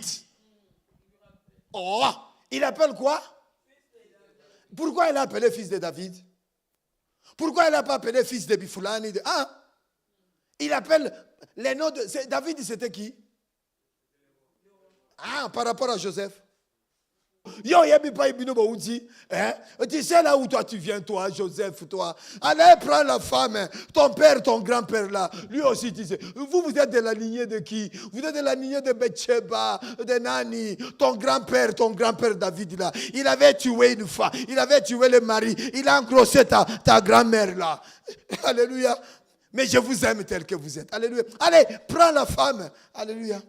Oh, il appelle quoi? Pourquoi il a appelé fils de David? Pourquoi il n'a pas appelé fils de Bifoulani? Il appelle les noms de... David, c'était qui? Ah, par rapport à Joseph. Yo, tu sais là où toi tu viens, toi, Joseph, toi. Allez, prends la femme, ton père, ton grand-père là. Lui aussi, tu sais. Vous êtes de la lignée de qui? Vous êtes de la lignée de Bathsheba, de Nani. Ton grand-père David là. Il avait tué une femme. Il avait tué le mari. Il a engrossé ta grand-mère là. Alléluia. Mais je vous aime tel que vous êtes. Alléluia. Allez, prends la femme. Alléluia.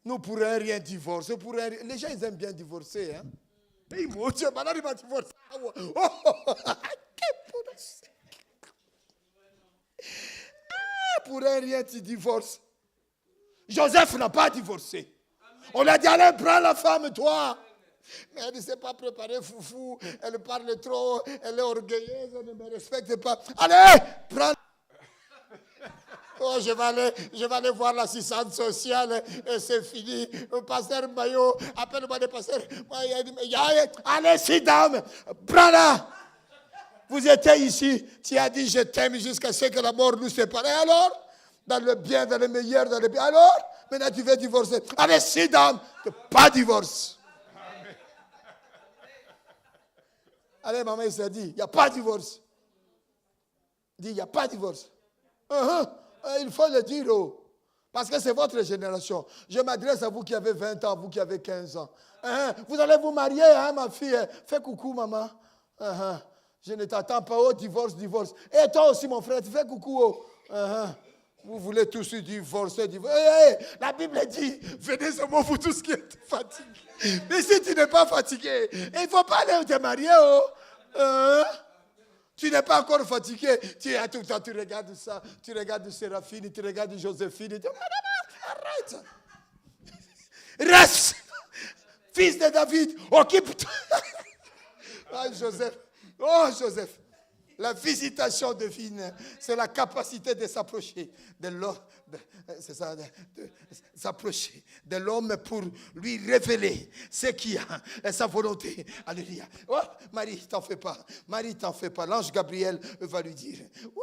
Nous ne pourrions rien divorcer. Les gens, ils aiment bien divorcer. Hein? Hey, mon Dieu, maintenant, il va divorcer. Pour rien, tu divorces. Joseph n'a pas divorcé. On a dit, allez, prends la femme, toi. Mais elle ne s'est pas préparée, foufou. Elle parle trop. Elle est orgueilleuse. Elle ne me respecte pas. Allez, prends. Oh, je vais aller voir l'assistante sociale et c'est fini. Pasteur Mayo, appelle-moi le pasteur. Allez, si dame, prends-la. Vous étiez ici, tu as dit je t'aime jusqu'à ce que la mort nous sépare. Et alors, dans le bien, dans le meilleur, dans le bien. Alors, maintenant tu veux divorcer. Allez, si dame, pas divorce. Allez, maman, il s'est dit, il n'y a pas de divorce. Dit, il n'y a pas de divorce. Il faut le dire, parce que c'est votre génération. Je m'adresse à vous qui avez 20 ans, vous qui avez 15 ans. Vous allez vous marier, hein, ma fille. Fais coucou, maman. Je ne t'attends pas. Oh, divorce. Et toi aussi, mon frère, tu fais coucou. Vous voulez tous divorcer. La Bible dit, venez à moi, vous tous qui êtes fatigués. Mais si tu n'es pas fatigué, il ne faut pas aller te marier. Tu n'es pas encore fatigué. Tu es tout le temps, tu regardes ça. Tu regardes Séraphine, tu regardes Joséphine. Tu dis, arrête. Reste. Fils de David, occupe-toi. Joseph. La visitation divine, c'est la capacité de s'approcher de l'homme. C'est ça, s'approcher de l'homme pour lui révéler ce qu'il a, sa volonté. Alléluia. Oh, Marie, t'en fais pas. L'ange Gabriel va lui dire. Oh,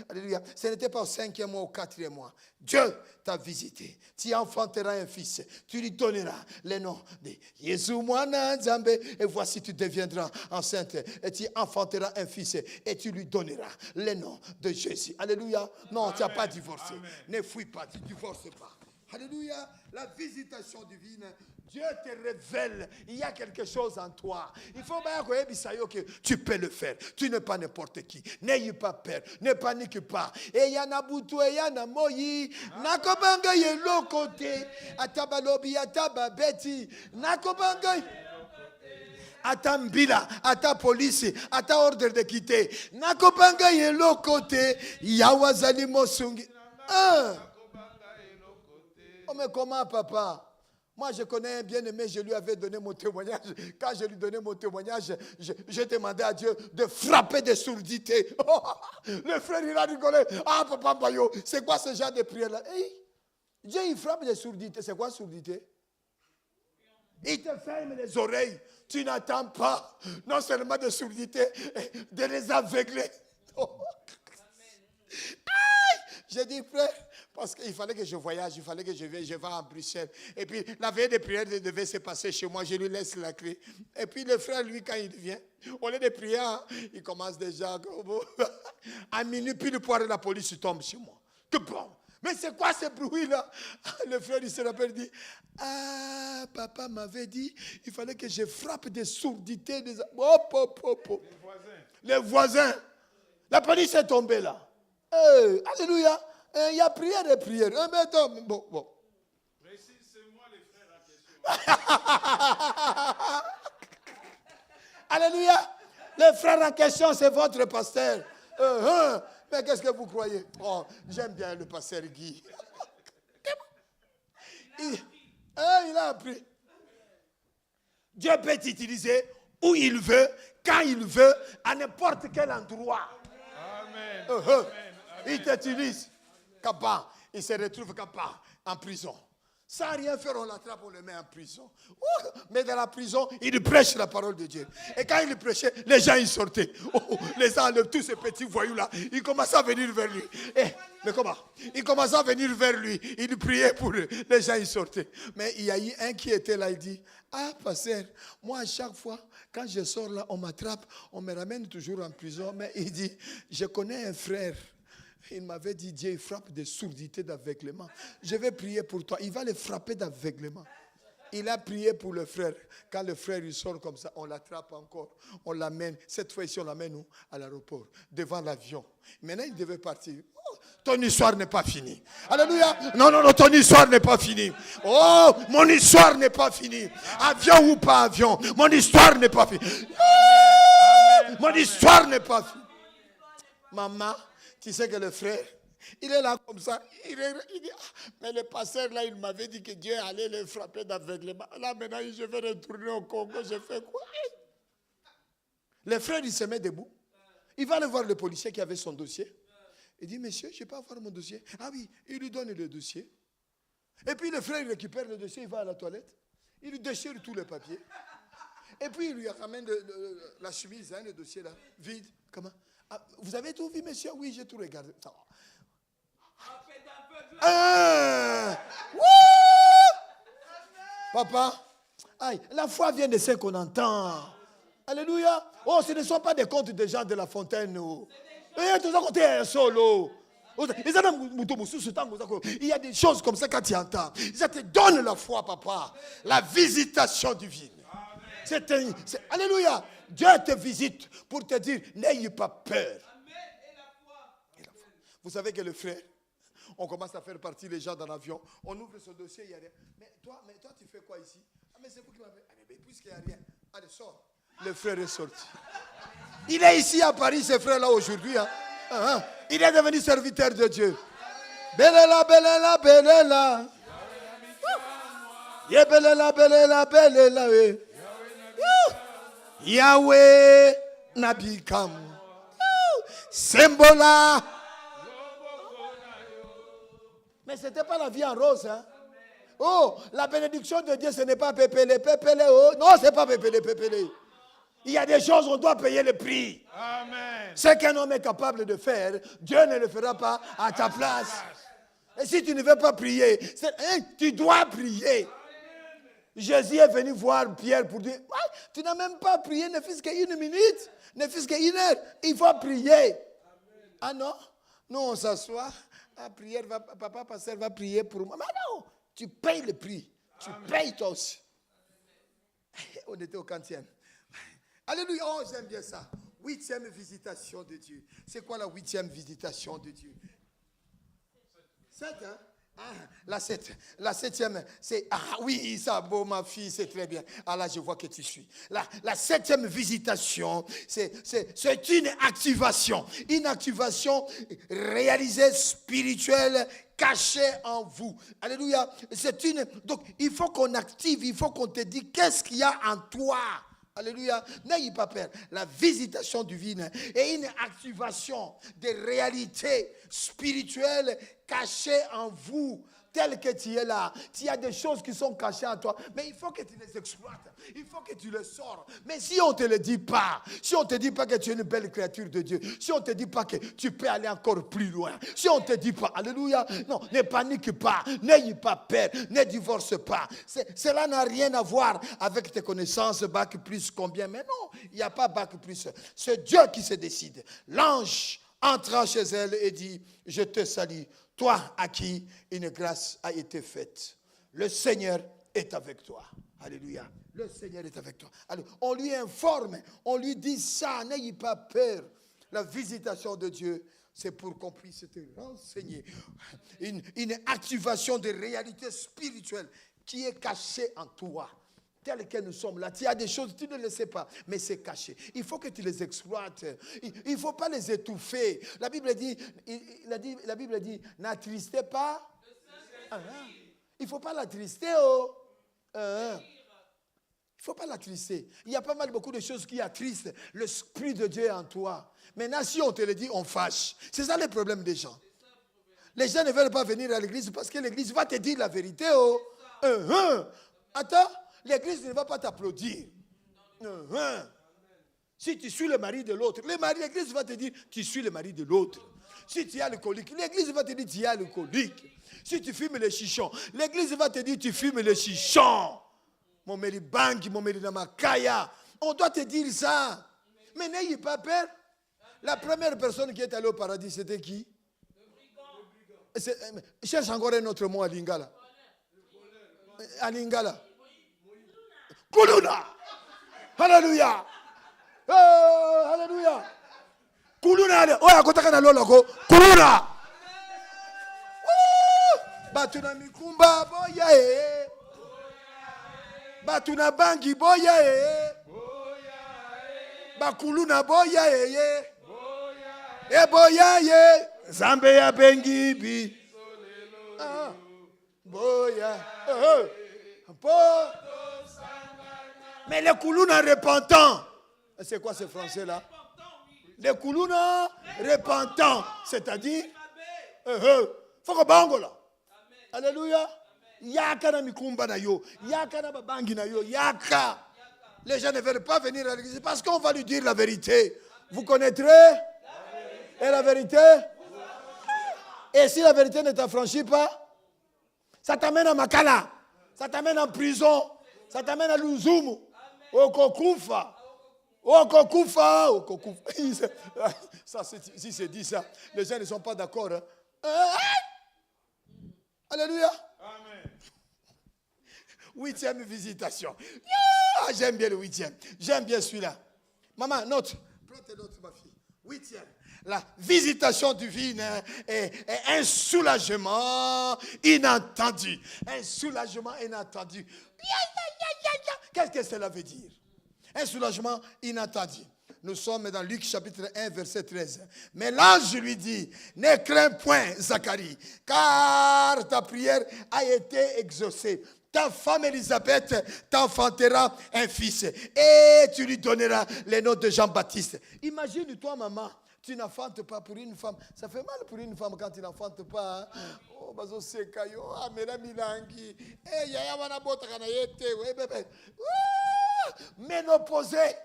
alléluia. Ce n'était pas au 5e mois, au 4e mois. Dieu t'a visité. Tu enfanteras un fils. Tu lui donneras le nom de Jésus Mwana Nzambe. Et voici, tu deviendras enceinte. Et tu enfanteras un fils. Et tu lui donneras le nom de Jésus. Alléluia. Non, tu n'as pas divorcé. Amen. Ne fuis pas, tu ne divorces pas. Alléluia. La visitation divine. Dieu te révèle, il y a quelque chose en toi. Il faut que tu peux le faire. Tu n'es pas n'importe qui. N'ayez pas peur. Ne panique pas. Et y en a boutou, et y en a moyi. Nakobanga y l'autre côté. Atabalobi, atababeti. Nakobanga. Ata mbila, ata police, ata ordre de quitter. Nakobanga y l'autre côté. Yawazali mosungi. Oh, mais comment, papa? Moi, je connais un bien-aimé, je lui avais donné mon témoignage. Quand je lui donnais mon témoignage, je demandais à Dieu de frapper des sourdités. Oh, le frère, il a rigolé. Ah, papa Bayo, c'est quoi ce genre de prière-là? Dieu, il frappe des sourdités. C'est quoi sourdité? Il te ferme les oreilles. Tu n'attends pas, non seulement de sourdité, de les aveugler. Oh. J'ai dit, frère, parce qu'il fallait que je voyage, il fallait que je vais à Bruxelles. Et puis, la veille de prière devait se passer chez moi, je lui laisse la clé. Et puis, le frère, lui, quand il vient, au lieu de prier, il commence déjà. À minuit, puis le poire de la police tombe chez moi. Que bon! Mais c'est quoi ce bruit-là? Le frère, il se rappelle, dit, ah, papa m'avait dit, il fallait que je frappe des sourdités. Les voisins. La police est tombée là. Alléluia. Il y a prière et prière. Mais attends, bon. Précise, c'est moi les frères en question. Alléluia. Les frères en question, c'est votre pasteur. Mais qu'est-ce que vous croyez? Oh, j'aime bien le pasteur Guy. Il a appris. Dieu peut t'utiliser où il veut, quand il veut, à n'importe quel endroit. Amen. Il t'utilise. Kappa, il se retrouve Kappa en prison. Sans rien faire, on l'attrape, on le met en prison. Mais dans la prison, il prêche la parole de Dieu. Et quand il prêchait, les gens ils sortaient. Les gens, tous ces petits voyous-là, ils commençaient à venir vers lui. Mais comment? Ils commençaient à venir vers lui. Il priait pour eux. Les gens ils sortaient. Mais il y a eu un qui était là, il dit, ah, pasteur, moi à chaque fois, quand je sors là, on m'attrape, on me ramène toujours en prison. Mais il dit, je connais un frère. Il m'avait dit, Dieu frappe des sourdités d'aveuglement. Je vais prier pour toi. Il va les frapper d'aveuglement. Il a prié pour le frère. Quand le frère il sort comme ça, on l'attrape encore. On l'amène. Cette fois-ci, on l'amène où? À l'aéroport, devant l'avion. Maintenant, il devait partir. Ton histoire n'est pas finie. Alléluia. Non, ton histoire n'est pas finie. Oh, mon histoire n'est pas finie. Avion ou pas avion, mon histoire n'est pas finie. Mon histoire n'est pas finie. Maman, tu sais que le frère, il est là comme ça. Il dit, mais le pasteur là, il m'avait dit que Dieu allait le frapper d'aveuglement. Là maintenant, je vais retourner au Congo, je fais quoi? Le frère, il se met debout. Il va aller voir le policier qui avait son dossier. Il dit, monsieur, je peux avoir mon dossier? Ah oui, il lui donne le dossier. Et puis le frère, il récupère le dossier, il va à la toilette. Il lui déchire tous les papiers. Et puis il lui ramène la chemise, le dossier là, vide. Comment? Ah, vous avez tout vu, monsieur? Oui, j'ai tout regardé. Papa, aïe, la foi vient de ce qu'on entend. Alléluia. Oh, ce ne sont pas des contes des gens de La Fontaine. Il y a des choses comme ça quand tu entends. Ça te donne la foi, papa. La visitation divine. Alléluia. Dieu te visite pour te dire, n'ayez pas peur. Vous savez que le frère, on commence à faire partie les gens dans l'avion. On ouvre ce dossier, il n'y a rien. Mais toi, tu fais quoi ici? Ah, mais c'est vous qui m'avez. Ah, mais puisqu'il n'y a rien. Allez, sors. Le frère est sorti. Il est ici à Paris, ce frère-là, aujourd'hui. Hein. Il est devenu serviteur de Dieu. Belela, belela, belela. Belela, belela, belela. Yahweh Nabikam. Sembola. Mais ce n'était pas la vie en rose. Hein? Oh, la bénédiction de Dieu, ce n'est pas pépélé, pépélé. Oh. Non, ce n'est pas pépélé, pépélé. Il y a des choses, on doit payer le prix. Amen. Ce qu'un homme est capable de faire, Dieu ne le fera pas à ta place. Et si tu ne veux pas prier, tu dois prier. Jésus est venu voir Pierre pour dire, tu n'as même pas prié, ne fût-ce qu'une minute, ne fût-ce qu'une heure. Il faut prier. Ah non, nous on s'assoit, prière, papa pasteur va prier pour moi. Mais non, tu payes le prix. Tu payes toi aussi. On était au 40e. Alléluia, oh j'aime bien ça. 8e visitation de Dieu. C'est quoi la 8e visitation de Dieu? 7, hein? La 7e, c'est, oui, ça, bon, ma fille, c'est très bien. Ah là, je vois que tu suis. La 7e visitation, c'est une activation réalisée spirituelle, cachée en vous. Alléluia. Donc, il faut qu'on active, il faut qu'on te dise qu'est-ce qu'il y a en toi. Alléluia. N'ayez pas peur. La visitation divine est une activation des réalités spirituelles cachées en vous. Tel que tu es là, il y a des choses qui sont cachées en toi, mais il faut que tu les exploites, il faut que tu les sors. Mais si on ne te le dit pas, si on ne te dit pas que tu es une belle créature de Dieu, si on ne te dit pas que tu peux aller encore plus loin, si on ne te dit pas, alléluia, non, ne panique pas, n'ayez pas peur, ne divorce pas. Cela n'a rien à voir avec tes connaissances, bac plus combien, mais non, il n'y a pas bac plus. C'est Dieu qui se décide. L'ange entra chez elle et dit, je te salue. Toi à qui une grâce a été faite. Le Seigneur est avec toi. Alléluia. Le Seigneur est avec toi. Alors, on lui informe, on lui dit ça, n'ayez pas peur. La visitation de Dieu, c'est pour qu'on puisse te renseigner. Une activation de réalité spirituelle qui est cachée en toi. Tel que nous sommes là. Il y a des choses, tu ne le sais pas, mais c'est caché. Il faut que tu les exploites. Il ne faut pas les étouffer. La Bible dit, n'attristez pas. Il ne faut pas l'attrister. Il ne faut pas l'attrister. Il y a pas mal, beaucoup de choses qui attristent. L'Esprit de Dieu est en toi. Maintenant, si on te le dit, on fâche. C'est ça le problème des gens. Les gens ne veulent pas venir à l'église parce que l'église va te dire la vérité. Attends. L'église ne va pas t'applaudir. Si tu suis le mari de l'autre, l'église va te dire, tu suis le mari de l'autre. Si tu es alcoolique, l'église va te dire, tu es alcoolique. Si tu fumes les chichons, l'église va te dire, tu fumes les chichons. Mon mari bangi, mon mari namakaya. On doit te dire ça. Mais n'ayez pas peur. La première personne qui est allée au paradis, c'était qui? Cherche encore un autre mot à Lingala. À Lingala. Kuluna. Alléluia. Oh, alléluia. Kuluna. Oh, akotaka na lola ko. Kuluna. Batuna mikumba boya e. Batuna bangi boya e. Bakuluna boya e. E boya ye. Zambe ya bengi bi. Boya. Mais les Koulouna repentants, c'est quoi ce français-là? Les Koulouna repentants, c'est-à-dire, faut que bangola. Alléluia. Yaka na mikumba na yo, yaka na babangi na yo, yaka. Les gens ne veulent pas venir à l'église parce qu'on va lui dire la vérité. Vous connaîtrez? Et la vérité? Et si la vérité ne t'affranchit pas, ça t'amène à Makala, ça t'amène en prison, ça t'amène à Luzumu. Okokufa. Ça, si c'est dit ça, les gens ne sont pas d'accord. Alléluia. Amen. 8e visitation. J'aime bien le 8e. J'aime bien celui-là. Maman, note. Prends tes notes, ma fille. 8e. La visitation divine est un soulagement inattendu. Un soulagement inattendu. Qu'est-ce que cela veut dire? Un soulagement inattendu. Nous sommes dans Luc chapitre 1, verset 13. Mais l'ange lui dit, ne crains point, Zacharie, car ta prière a été exaucée. Ta femme Élisabeth t'enfantera un fils et tu lui donneras le nom de Jean-Baptiste. Imagine-toi, maman. Tu n'enfantes pas pour une femme. Ça fait mal pour une femme quand tu n'enfantes pas. Hein? Oh, bazo sekayo, amela milangi. Eh, yaya wana bota kana yete, ouais bébé. Ménopausé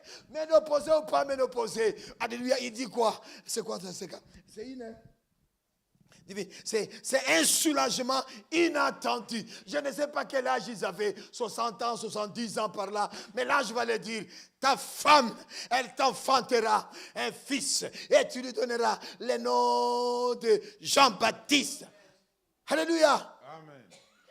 ou pas ménopausé. Alléluia, il dit quoi? C'est quoi ça? C'est une... C'est un soulagement inattendu. Je ne sais pas quel âge ils avaient, 60 ans, 70 ans par là. Mais là, je vais le dire, ta femme, elle t'enfantera un fils et tu lui donneras le nom de Jean-Baptiste. Alléluia. Amen.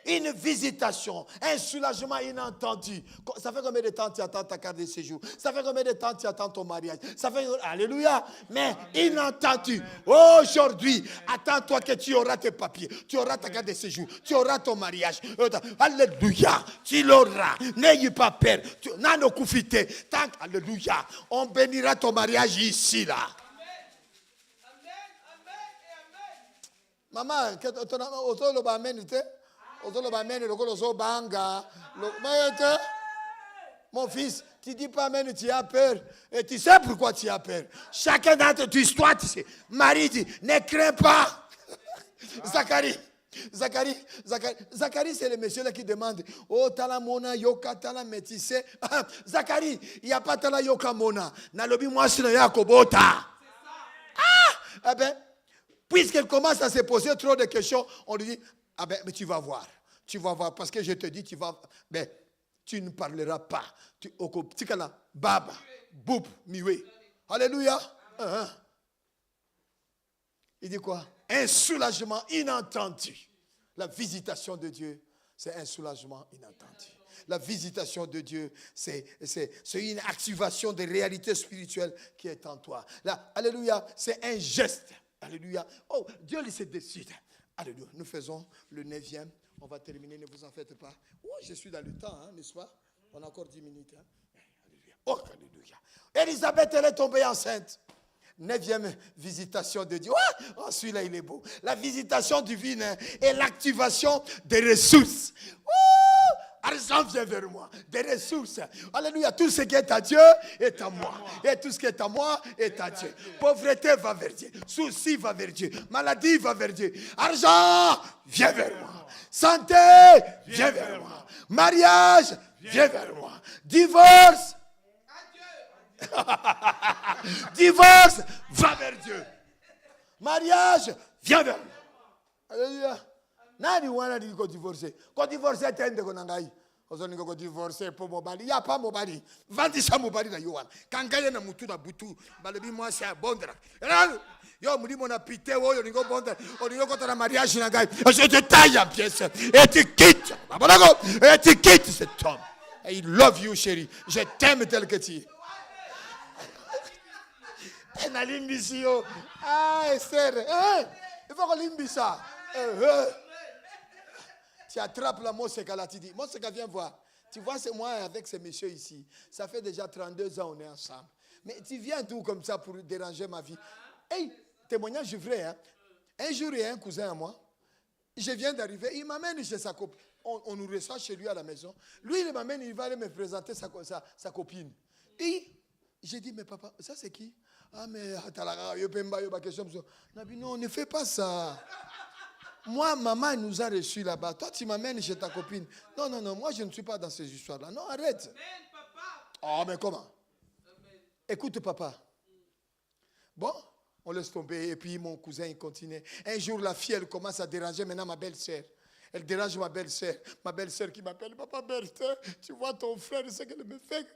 Une visitation, un soulagement inattendu. Ça fait combien de temps tu attends ta carte de séjour? Ça fait combien de temps tu attends ton mariage? Ça fait... Alléluia. Mais inattendu. Aujourd'hui, attends-toi que tu auras tes papiers. Tu auras ta carte de séjour. Tu auras ton mariage. Alléluia. Tu l'auras. N'ayez pas peur. N'en occupez pas. Alléluia. On bénira ton mariage ici, là. Maman, mon fils, tu dis pas amen, tu as peur. Et tu sais pourquoi tu as peur. Chacun d'entre toi, tu sais. Marie dit, ne crains pas. Zacharie, c'est le monsieur là qui demande, oh, talamona, yoka, tala, métissé. Zacharie, il n'y a pas tala, yoka, mona. Nalobi, moi, je suis yakobota. Ah, ben, puisqu'elle commence à se poser trop de questions, on lui dit, ah ben, mais tu vas voir. Tu vas voir, parce que je te dis, tu ne parleras pas. Baba, boub, miwe. Alléluia. Il dit quoi? Un soulagement inattendu. La visitation de Dieu, c'est un soulagement inattendu. La visitation de Dieu, c'est une activation des réalités spirituelles qui est en toi. Là, alléluia, c'est un geste. Alléluia. Oh, Dieu se décide. Alléluia. Nous faisons le 9e. On va terminer, ne vous en faites pas. Oh, je suis dans le temps, n'est-ce pas? On a encore 10 minutes. Alléluia. Oh, alléluia. Élisabeth, elle est tombée enceinte. 9e visitation de Dieu. Oh, celui-là, il est beau. La visitation divine est l'activation des ressources. Oh, argent vient vers moi. Des ressources. Alléluia. Tout ce qui est à Dieu est à moi. Et tout ce qui est à moi est à Dieu. Pauvreté va vers Dieu. Souci va vers Dieu. Maladie va vers Dieu. Argent vient vers moi. Santé vient vers moi. Mariage vient vers moi. Divorce. Divorce va vers Dieu. Mariage vient vers moi. Alléluia. Nani wana di ko divorcer. Ko divorcer tende ko nangai. Ozoni ko divorcer pour mobali. Ya pas mobali. Vandisa mobali na yowana. Kangaye na mutu na butu. Balebi moi c'est bondra. Yo mulimo na pité oyo ningo bondra. Oningo ko na mariage na ngai. Je te taille en pièces et tu quittes. Babonako et tu quittes cet homme. I love you chérie. Je t'aime tel que tu es. Ah, Esther, il faut qu'on limbe ça. Tu attrapes la Moseka là, tu dis, Moseka, viens voir. Tu vois, c'est moi avec ces messieurs ici. Ça fait déjà 32 ans, on est ensemble. Mais tu viens tout comme ça pour déranger ma vie. Hey, témoignage vrai, hein. Un jour, il y a un cousin à moi. Je viens d'arriver, il m'amène chez sa copine. On nous reçoit chez lui à la maison. Lui, il m'amène, il va aller me présenter sa copine. Et j'ai dit, mais papa, ça c'est qui? Ah, mais non, ne fais pas ça. Moi, maman nous a reçus là-bas. Toi, tu m'amènes chez ta copine. Non, non, non, moi, je ne suis pas dans ces histoires-là. Non, arrête. Oh, mais comment? Écoute, papa. Bon, on laisse tomber. Et puis, mon cousin, il continue. Un jour, la fille, elle commence à déranger maintenant ma belle-sœur. Elle dérange ma belle-sœur. Ma belle-sœur qui m'appelle, papa Berthe, tu vois ton frère, ce qu'elle me fait.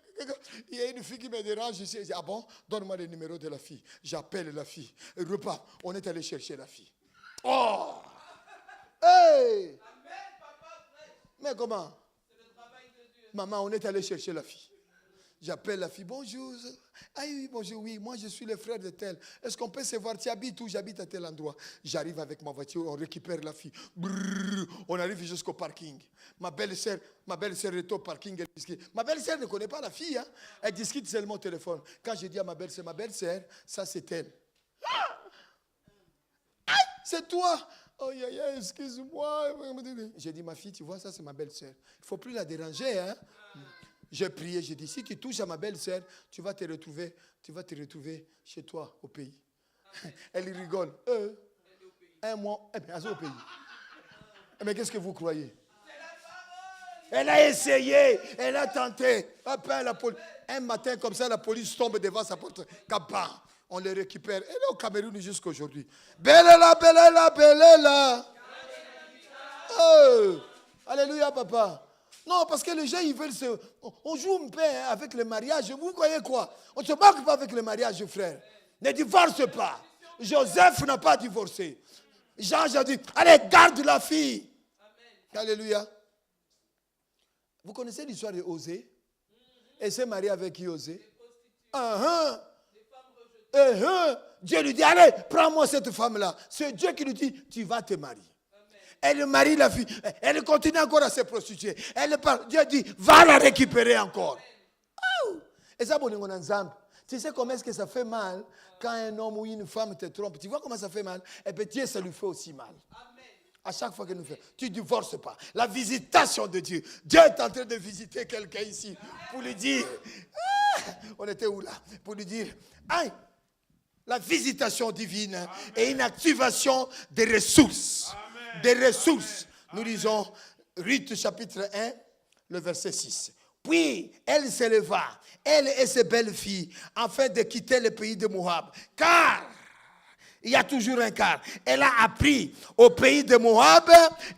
Il y a une fille qui me dérange ici. Je dis, ah bon, donne-moi le numéro de la fille. J'appelle la fille. Repas, on est allé chercher la fille. Oh! Hey! Mais comment? Maman, on est allé chercher la fille. J'appelle la fille, bonjour. Ah oui, bonjour, oui, moi je suis le frère de tel. Est-ce qu'on peut se voir? Tu habites où? J'habite à tel endroit. J'arrive avec ma voiture, on récupère la fille. Brrr, on arrive jusqu'au parking. Ma belle-sœur est au parking. Elle discute. Ma belle-sœur ne connaît pas la fille. Hein? Elle discute seulement au téléphone. Quand je dis à ma belle-sœur, ça c'est elle. Ah, c'est toi. Oh, excuse-moi. J'ai dit, ma fille, tu vois, ça c'est ma belle-sœur. Il ne faut plus la déranger. Hein? J'ai prié, j'ai dit, si tu touches à ma belle-sœur, tu vas te retrouver chez toi, au pays. Elle rigole. Un mois, au pays. Mais qu'est-ce que vous croyez? Elle a essayé, elle a tenté. Un matin, comme ça, la police tombe devant sa porte. Kabam, on les récupère. Elle est au Cameroun jusqu'à aujourd'hui. Belela, belela, belela. Oh, alléluia, papa. Non, parce que les gens, ils veulent se... On joue un peu avec le mariage. Vous croyez quoi? On ne se marque pas avec le mariage, frère. Ne divorce pas. Joseph n'a pas divorcé. Jean a dit, allez, garde la fille. Amen. Alléluia. Vous connaissez l'histoire de Osée? Elle s'est mariée avec qui, Osée? Dieu lui dit, allez, prends-moi cette femme-là. C'est Dieu qui lui dit, tu vas te marier. Elle marie la fille. Elle continue encore à se prostituer. Elle parle. Dieu dit, va la récupérer encore. Oh. Et ça, tu sais comment est-ce que ça fait mal quand un homme ou une femme te trompe? Tu vois comment ça fait mal? Et puis Dieu, ça lui fait aussi mal. Amen. À chaque fois que nous faisons, tu ne divorces pas. La visitation de Dieu. Dieu est en train de visiter quelqu'un ici pour lui dire, on était où là? Pour lui dire, aïe. La visitation divine. Amen. Et une activation des ressources. Amen. Des ressources. Amen. Nous lisons Ruth chapitre 1, le verset 6. Puis elle s'éleva, elle et ses belles filles, afin de quitter le pays de Moab. Car, il y a toujours un car. Elle a appris au pays de Moab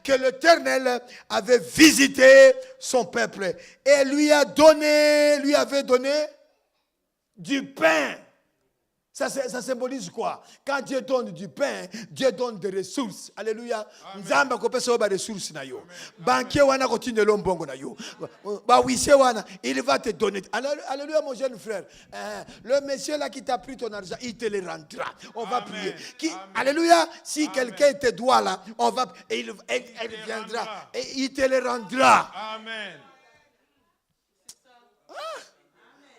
que l'Éternel avait visité son peuple. Et lui avait donné du pain. Ça symbolise quoi? Quand Dieu donne du pain, Dieu donne des ressources. Alléluia. Nzamba kopesa ba ressources na yo. Banquier wana continue lombongo na yo. Ba wise wana, il va te donner. Alléluia mon jeune frère. Le monsieur là qui t'a pris ton argent, il te le rendra. On va prier. Alléluia. Si quelqu'un te doit là, on va il viendra et il te le rendra. Amen.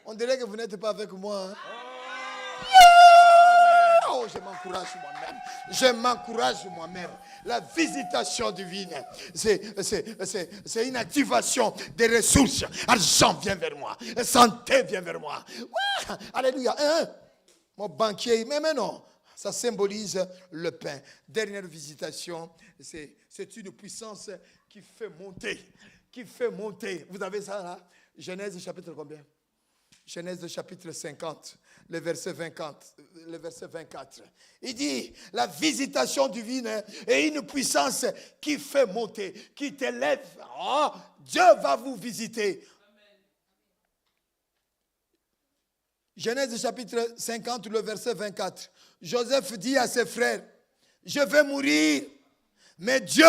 On dirait que vous n'êtes pas avec moi. Hein? Oh, je m'encourage moi-même. Je m'encourage moi-même. La visitation divine, c'est une activation des ressources. Argent vient vers moi. Santé vient vers moi. Ouais. Alléluia. Mon banquier, mais non. Ça symbolise le pain. Dernière visitation, c'est une puissance qui fait monter. Qui fait monter. Vous avez ça là? Genèse chapitre combien? Genèse chapitre 50, le verset 24. Il dit, la visitation divine est une puissance qui fait monter, qui t'élève. Oh, Dieu va vous visiter. Genèse chapitre 50, le verset 24. Joseph dit à ses frères, je vais mourir, mais Dieu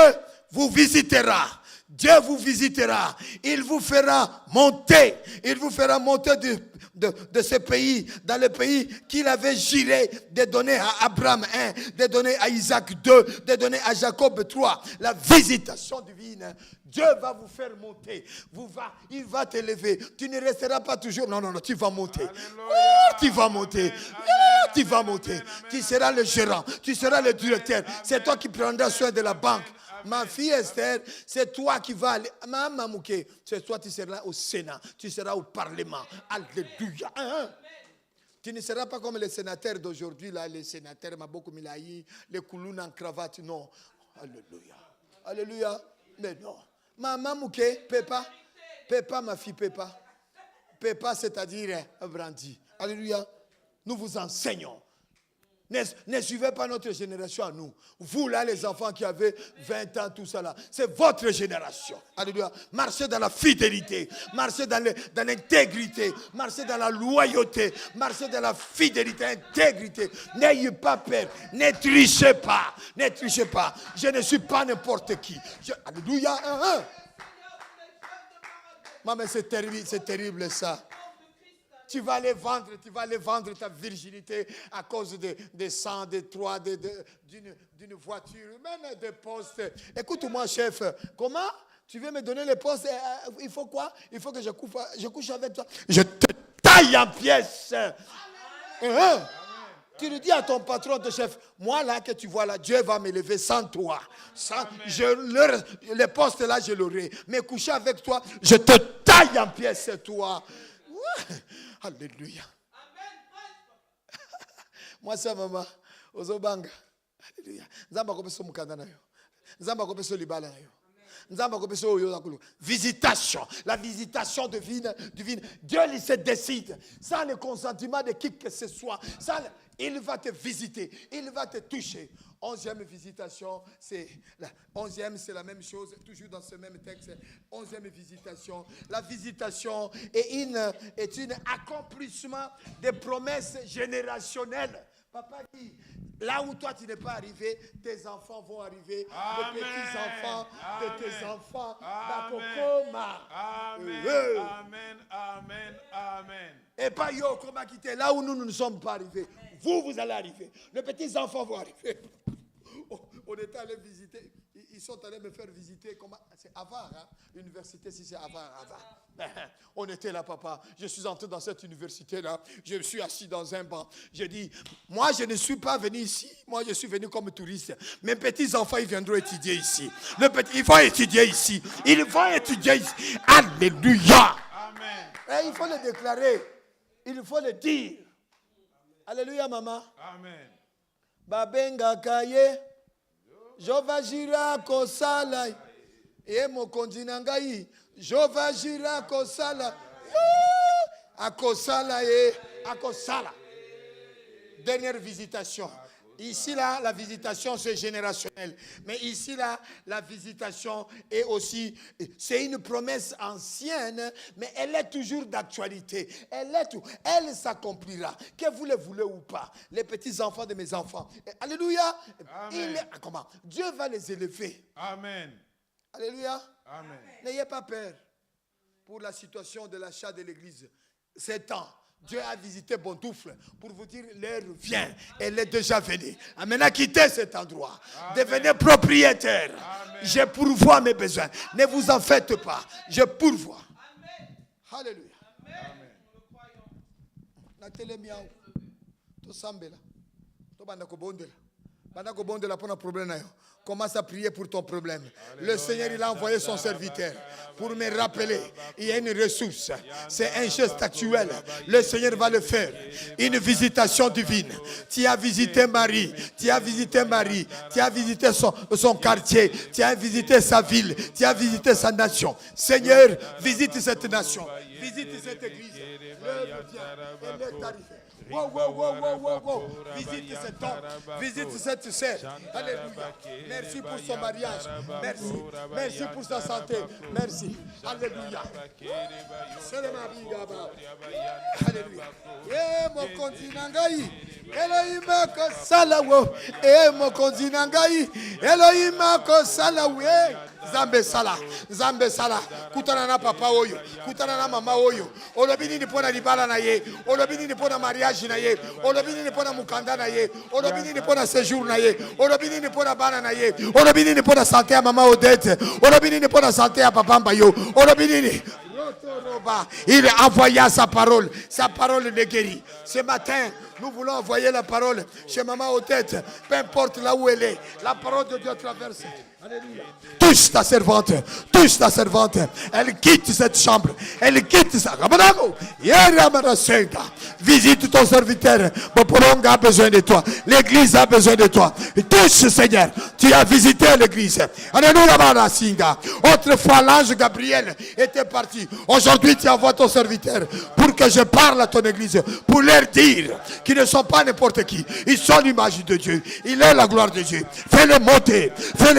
vous visitera. Dieu vous visitera. Il vous fera monter. Il vous fera monter de ce pays, dans le pays qu'il avait juré de donner à Abraham 1, de donner à Isaac 2, de donner à Jacob 3. La visitation divine. Dieu va vous faire monter. Il va t'élever. Tu ne resteras pas toujours. Non, tu vas monter. Tu vas monter. Tu vas monter. Tu seras le gérant. Tu seras le directeur. C'est toi qui prendras soin de la banque. Ma fille Esther, c'est toi qui vas aller. Maman Mouké, c'est toi qui seras au Sénat. Tu seras au Parlement. Alléluia. Tu ne seras pas comme les sénateurs d'aujourd'hui, là, les sénateurs Maboko Milaï, les Kouloun en cravate. Non. Alléluia. Alléluia. Mais non. Maman Mouké, Pépa, ma fille Pépa. Pépa, c'est-à-dire Brandi. Alléluia. Nous vous enseignons. Ne suivez pas notre génération à nous. Vous là, les enfants qui avez 20 ans, tout ça là, c'est votre génération. Alléluia. Marchez dans la fidélité, marchez dans l'intégrité, marchez dans la loyauté, marchez dans la fidélité, intégrité. N'ayez pas peur, ne trichez pas, ne trichez pas. Je ne suis pas n'importe qui. Alléluia. Maman, c'est terrible ça. Tu vas aller vendre ta virginité à cause des 100, des 3, d'une voiture, même des postes. Écoute-moi, chef, comment tu veux me donner les postes? Il faut quoi? Il faut que je couche avec toi. Je te taille en pièces. Tu lui dis à ton patron, ton chef, moi là que tu vois là, Dieu va m'élever sans toi. Les postes là, je l'aurai. Mais coucher avec toi, je te taille en pièces, toi. Alléluia. Moi, ça, maman. Ozobanga. Alléluia. Nzamba kopeso mukanda na yo. Nzamba kopeso libala na yo. Nzamba kopeso oyo nakulu. Visitation. La visitation divine. Dieu, il se décide. Sans le consentement de qui que ce soit. Il va te visiter. Il va te toucher. 11e visitation, c'est la même chose, toujours dans ce même texte. 11e visitation. La visitation est un accomplissement des promesses générationnelles. Papa dit, là où toi tu n'es pas arrivé, tes enfants vont arriver. Amen. Les petits-enfants de tes enfants. Amen. Et pas yo, comment quitter là où nous ne sommes pas arrivés. Vous allez arriver. Les petits-enfants vont arriver. On était allé visiter. Ils sont allés me faire visiter. C'est Avar, hein? L'université, si c'est Avar. On était là, papa. Je suis entré dans cette université-là. Je me suis assis dans un banc. J'ai dit, moi, je ne suis pas venu ici. Moi, je suis venu comme touriste. Mes petits-enfants, ils viendront étudier ici. Ils vont étudier ici. Ils vont étudier ici. Alléluia. Amen. Et il faut le déclarer. Il faut le dire. Alléluia, maman. Amen. Babenga kaye. Jova jira kosala. E mokonzi na ngai. Jova jira kosala. Akosala. Dernière visitation. Ici, là, la visitation, c'est générationnel. Mais ici, là, la visitation est aussi, c'est une promesse ancienne, mais elle est toujours d'actualité. Elle s'accomplira, que vous le voulez ou pas. Les petits-enfants de mes enfants. Alléluia. Comment? Dieu va les élever. Amen. Alléluia. Amen. N'ayez pas peur pour la situation de l'achat de l'église. C'est temps. Dieu a visité Bontoufle pour vous dire, l'heure vient, elle est déjà venue. Maintenant, quittez cet endroit. Amen. Devenez propriétaire. Amen. Je pourvois mes besoins. Ne vous en faites pas. Je pourvois. Amen. Alléluia. Amen. La télé miaou. To sambela. To banda ko bondela. Banda ko bondela pour un problème. Commence à prier pour ton problème. Le Seigneur, il a envoyé son serviteur pour me rappeler. Il y a une ressource. C'est un geste actuel. Le Seigneur va le faire. Une visitation divine. Tu as visité Marie. Tu as visité Marie. Tu as visité son quartier. Tu as visité sa ville. Tu as visité sa nation. Seigneur, visite cette nation. Visite cette église. L'heure vient. Elle est arrivée. Wow. Visite cet homme, visite cette sœur. Alléluia. Merci pour son mariage. Merci pour sa santé. Merci. Alléluia. C'est le mari là-bas. Alléluia. Mon continent Gaï. Elohim ko salawo. Mon continent Gaï. Elohim ko salawo. Zambe sala. Kutana na papa oyo. Kutana na mama oyo. Olobini ni pona libala na ye. Olobini ni pona mariage na ye. Olobini ni pona mukanda na ye. Olobini ni pona séjour na ye. Olobini ni pona bana na ye. Olobini ni pona santé à maman Odette. Olobini ni pona santé à papa Mbayo. Olobini ni il envoya sa parole le guérit. Ce matin, nous voulons envoyer la parole chez maman Odette, peu importe là où elle est. La parole de Dieu traverse. Alléluia. Touche ta servante. Elle quitte cette chambre. Elle quitte ça. Visite ton serviteur. Bopolonga a besoin de toi. L'église a besoin de toi. Touche, Seigneur. Tu as visité l'église. Alléluia. Autrefois, l'ange Gabriel était parti. Aujourd'hui, tu envoies ton serviteur pour que je parle à ton église. Pour leur dire qu'ils ne sont pas n'importe qui. Ils sont l'image de Dieu. Il est la gloire de Dieu. Fais-les monter. Fais-les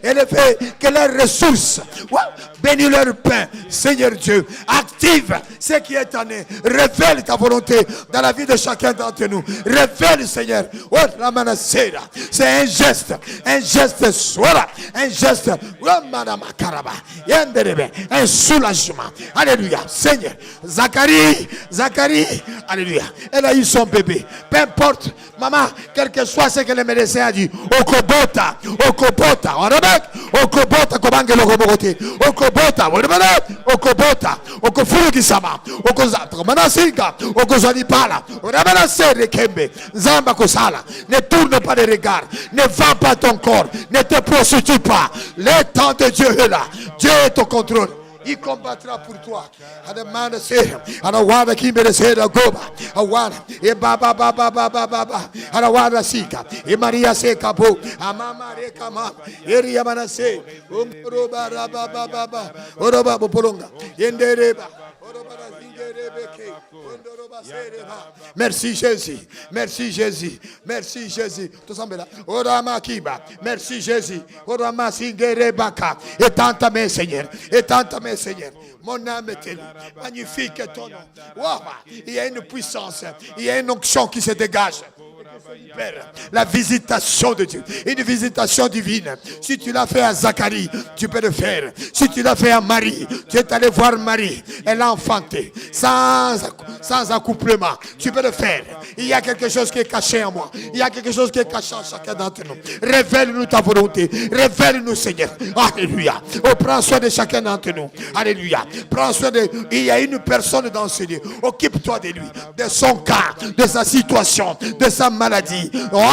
élever. Que leurs ressources. Bénis leur pain. Seigneur Dieu. Active ce qui est en eux. Révèle ta volonté dans la vie de chacun d'entre nous. Révèle, Seigneur. C'est un geste. Un geste. Un soulagement. Alléluia. Seigneur. Zacharie. Alléluia. Elle a eu son bébé. Peu importe. Maman, quel que soit ce que le médecin a dit. Okobota. Kobangelo Gobogote. Okobota. Okofurukisama. Okozatramanasinga. Okozanipala. Oramanasere Kembe. Zamba Kosala. Ne tourne pas les regards. Ne vends pas ton corps. Ne te prostitue pas. Le temps de Dieu est là. Dieu est au contrôle. Il combattra pour toi. Adamana say, Anawana Kimber said, Goba, Awana, Baba, Anawana Sika, Maria Sekabo, Amama Rekama, Eriamana say, Roba, Oroba Polonga, Yendereba. Merci Jésus. Merci Jésus. Orama Kiba. Merci Jésus. Orama Singerebaka. Étends ta main, Seigneur. Mon âme est élue. Magnifique est ton nom. Wow. Il y a une puissance. Il y a une onction qui se dégage. La visitation de Dieu, une visitation divine. Si tu l'as fait à Zacharie, tu peux le faire. Si tu l'as fait à Marie, tu es allé voir Marie, elle a enfanté sans accouplement, tu peux le faire. Il y a quelque chose qui est caché en moi. Il y a quelque chose qui est caché en chacun d'entre nous. Révèle-nous ta volonté. Révèle-nous, Seigneur. Alléluia. Oh, prends soin de chacun d'entre nous. Alléluia. Prends soin de. Il y a une personne dans ce lieu. Occupe-toi de lui, de son cas, de sa situation, de sa maladie. Oh,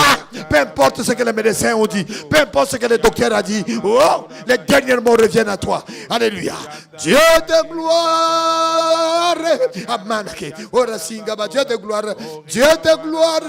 peu importe ce que les médecins ont dit, peu importe ce que le docteur a dit, oh, les derniers mots reviennent à toi. Alléluia. Dieu de gloire. Dieu de gloire. Dieu Je te gloire.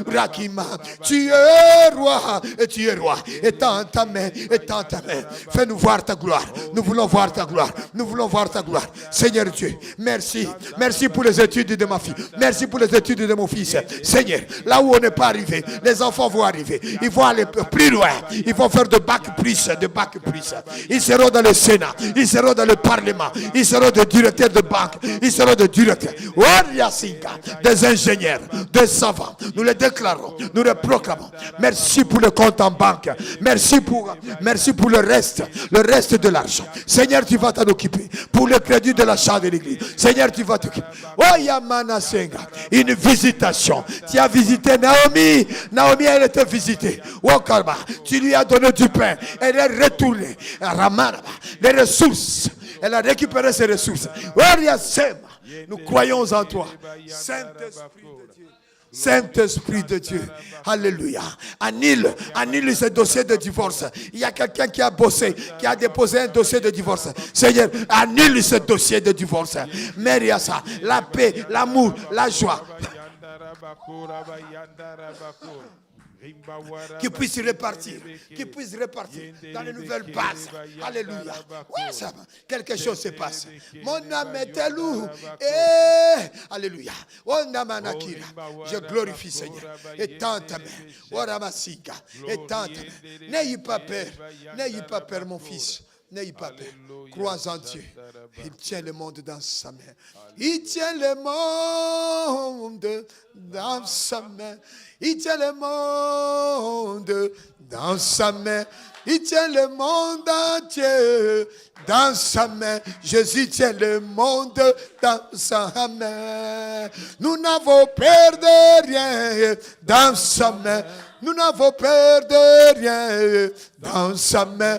Rakima, tu es roi et tu es roi. Étends ta main, étends ta main. Fais-nous voir ta gloire. Nous voulons voir ta gloire. Nous voulons voir ta gloire. Seigneur Dieu, merci. Merci pour les études de ma fille. Merci pour les études de mon fils. Seigneur, là où on n'est pas arrivé, les enfants vont arriver. Ils vont aller plus loin. Ils vont faire de bac plus, de bac plus. Ils seront dans le Sénat. Ils seront dans le Parlement. Ils seront des directeurs de banque. Ils seront des directeurs. Des ingénieurs, des savants. Nous les déclarons. Nous les proclamons. Merci pour le compte en banque. Merci pour le reste de l'argent. Seigneur, tu vas t'en occuper. Pour le crédit de l'achat de l'église. Seigneur, tu vas t'occuper. Oh Yamana Senga. Une visitation. Tu as visité Naomi. Naomi, elle était visitée. Oh Karma. Tu lui as donné du pain. Elle est retournée. Ramanaba. Les ressources. Elle a récupéré ses ressources. Oh Yasema. Nous croyons en toi. Saint-Esprit de Dieu. Saint-Esprit de Dieu. Alléluia. Annule ce dossier de divorce. Il y a quelqu'un qui a bossé, qui a déposé un dossier de divorce. Seigneur, annule ce dossier de divorce. Mériasa, la paix, l'amour, la joie. Qui puisse repartir dans les nouvelles bases. Alléluia. Oui, ça va. Quelque chose se passe. Mon âme est loup. Alléluia. Je glorifie Seigneur. Étends ta main. Étends ta main. N'ayez pas peur. N'ayez pas peur, mon fils. N'ayez pas peur. Crois en Dieu. Il tient le monde dans sa main. Il tient le monde dans sa main. Il tient le monde dans sa main. Il tient le monde entier dans sa main. Jésus tient le monde dans sa main. Nous n'avons peur de rien dans sa main. Nous n'avons peur de rien dans sa main.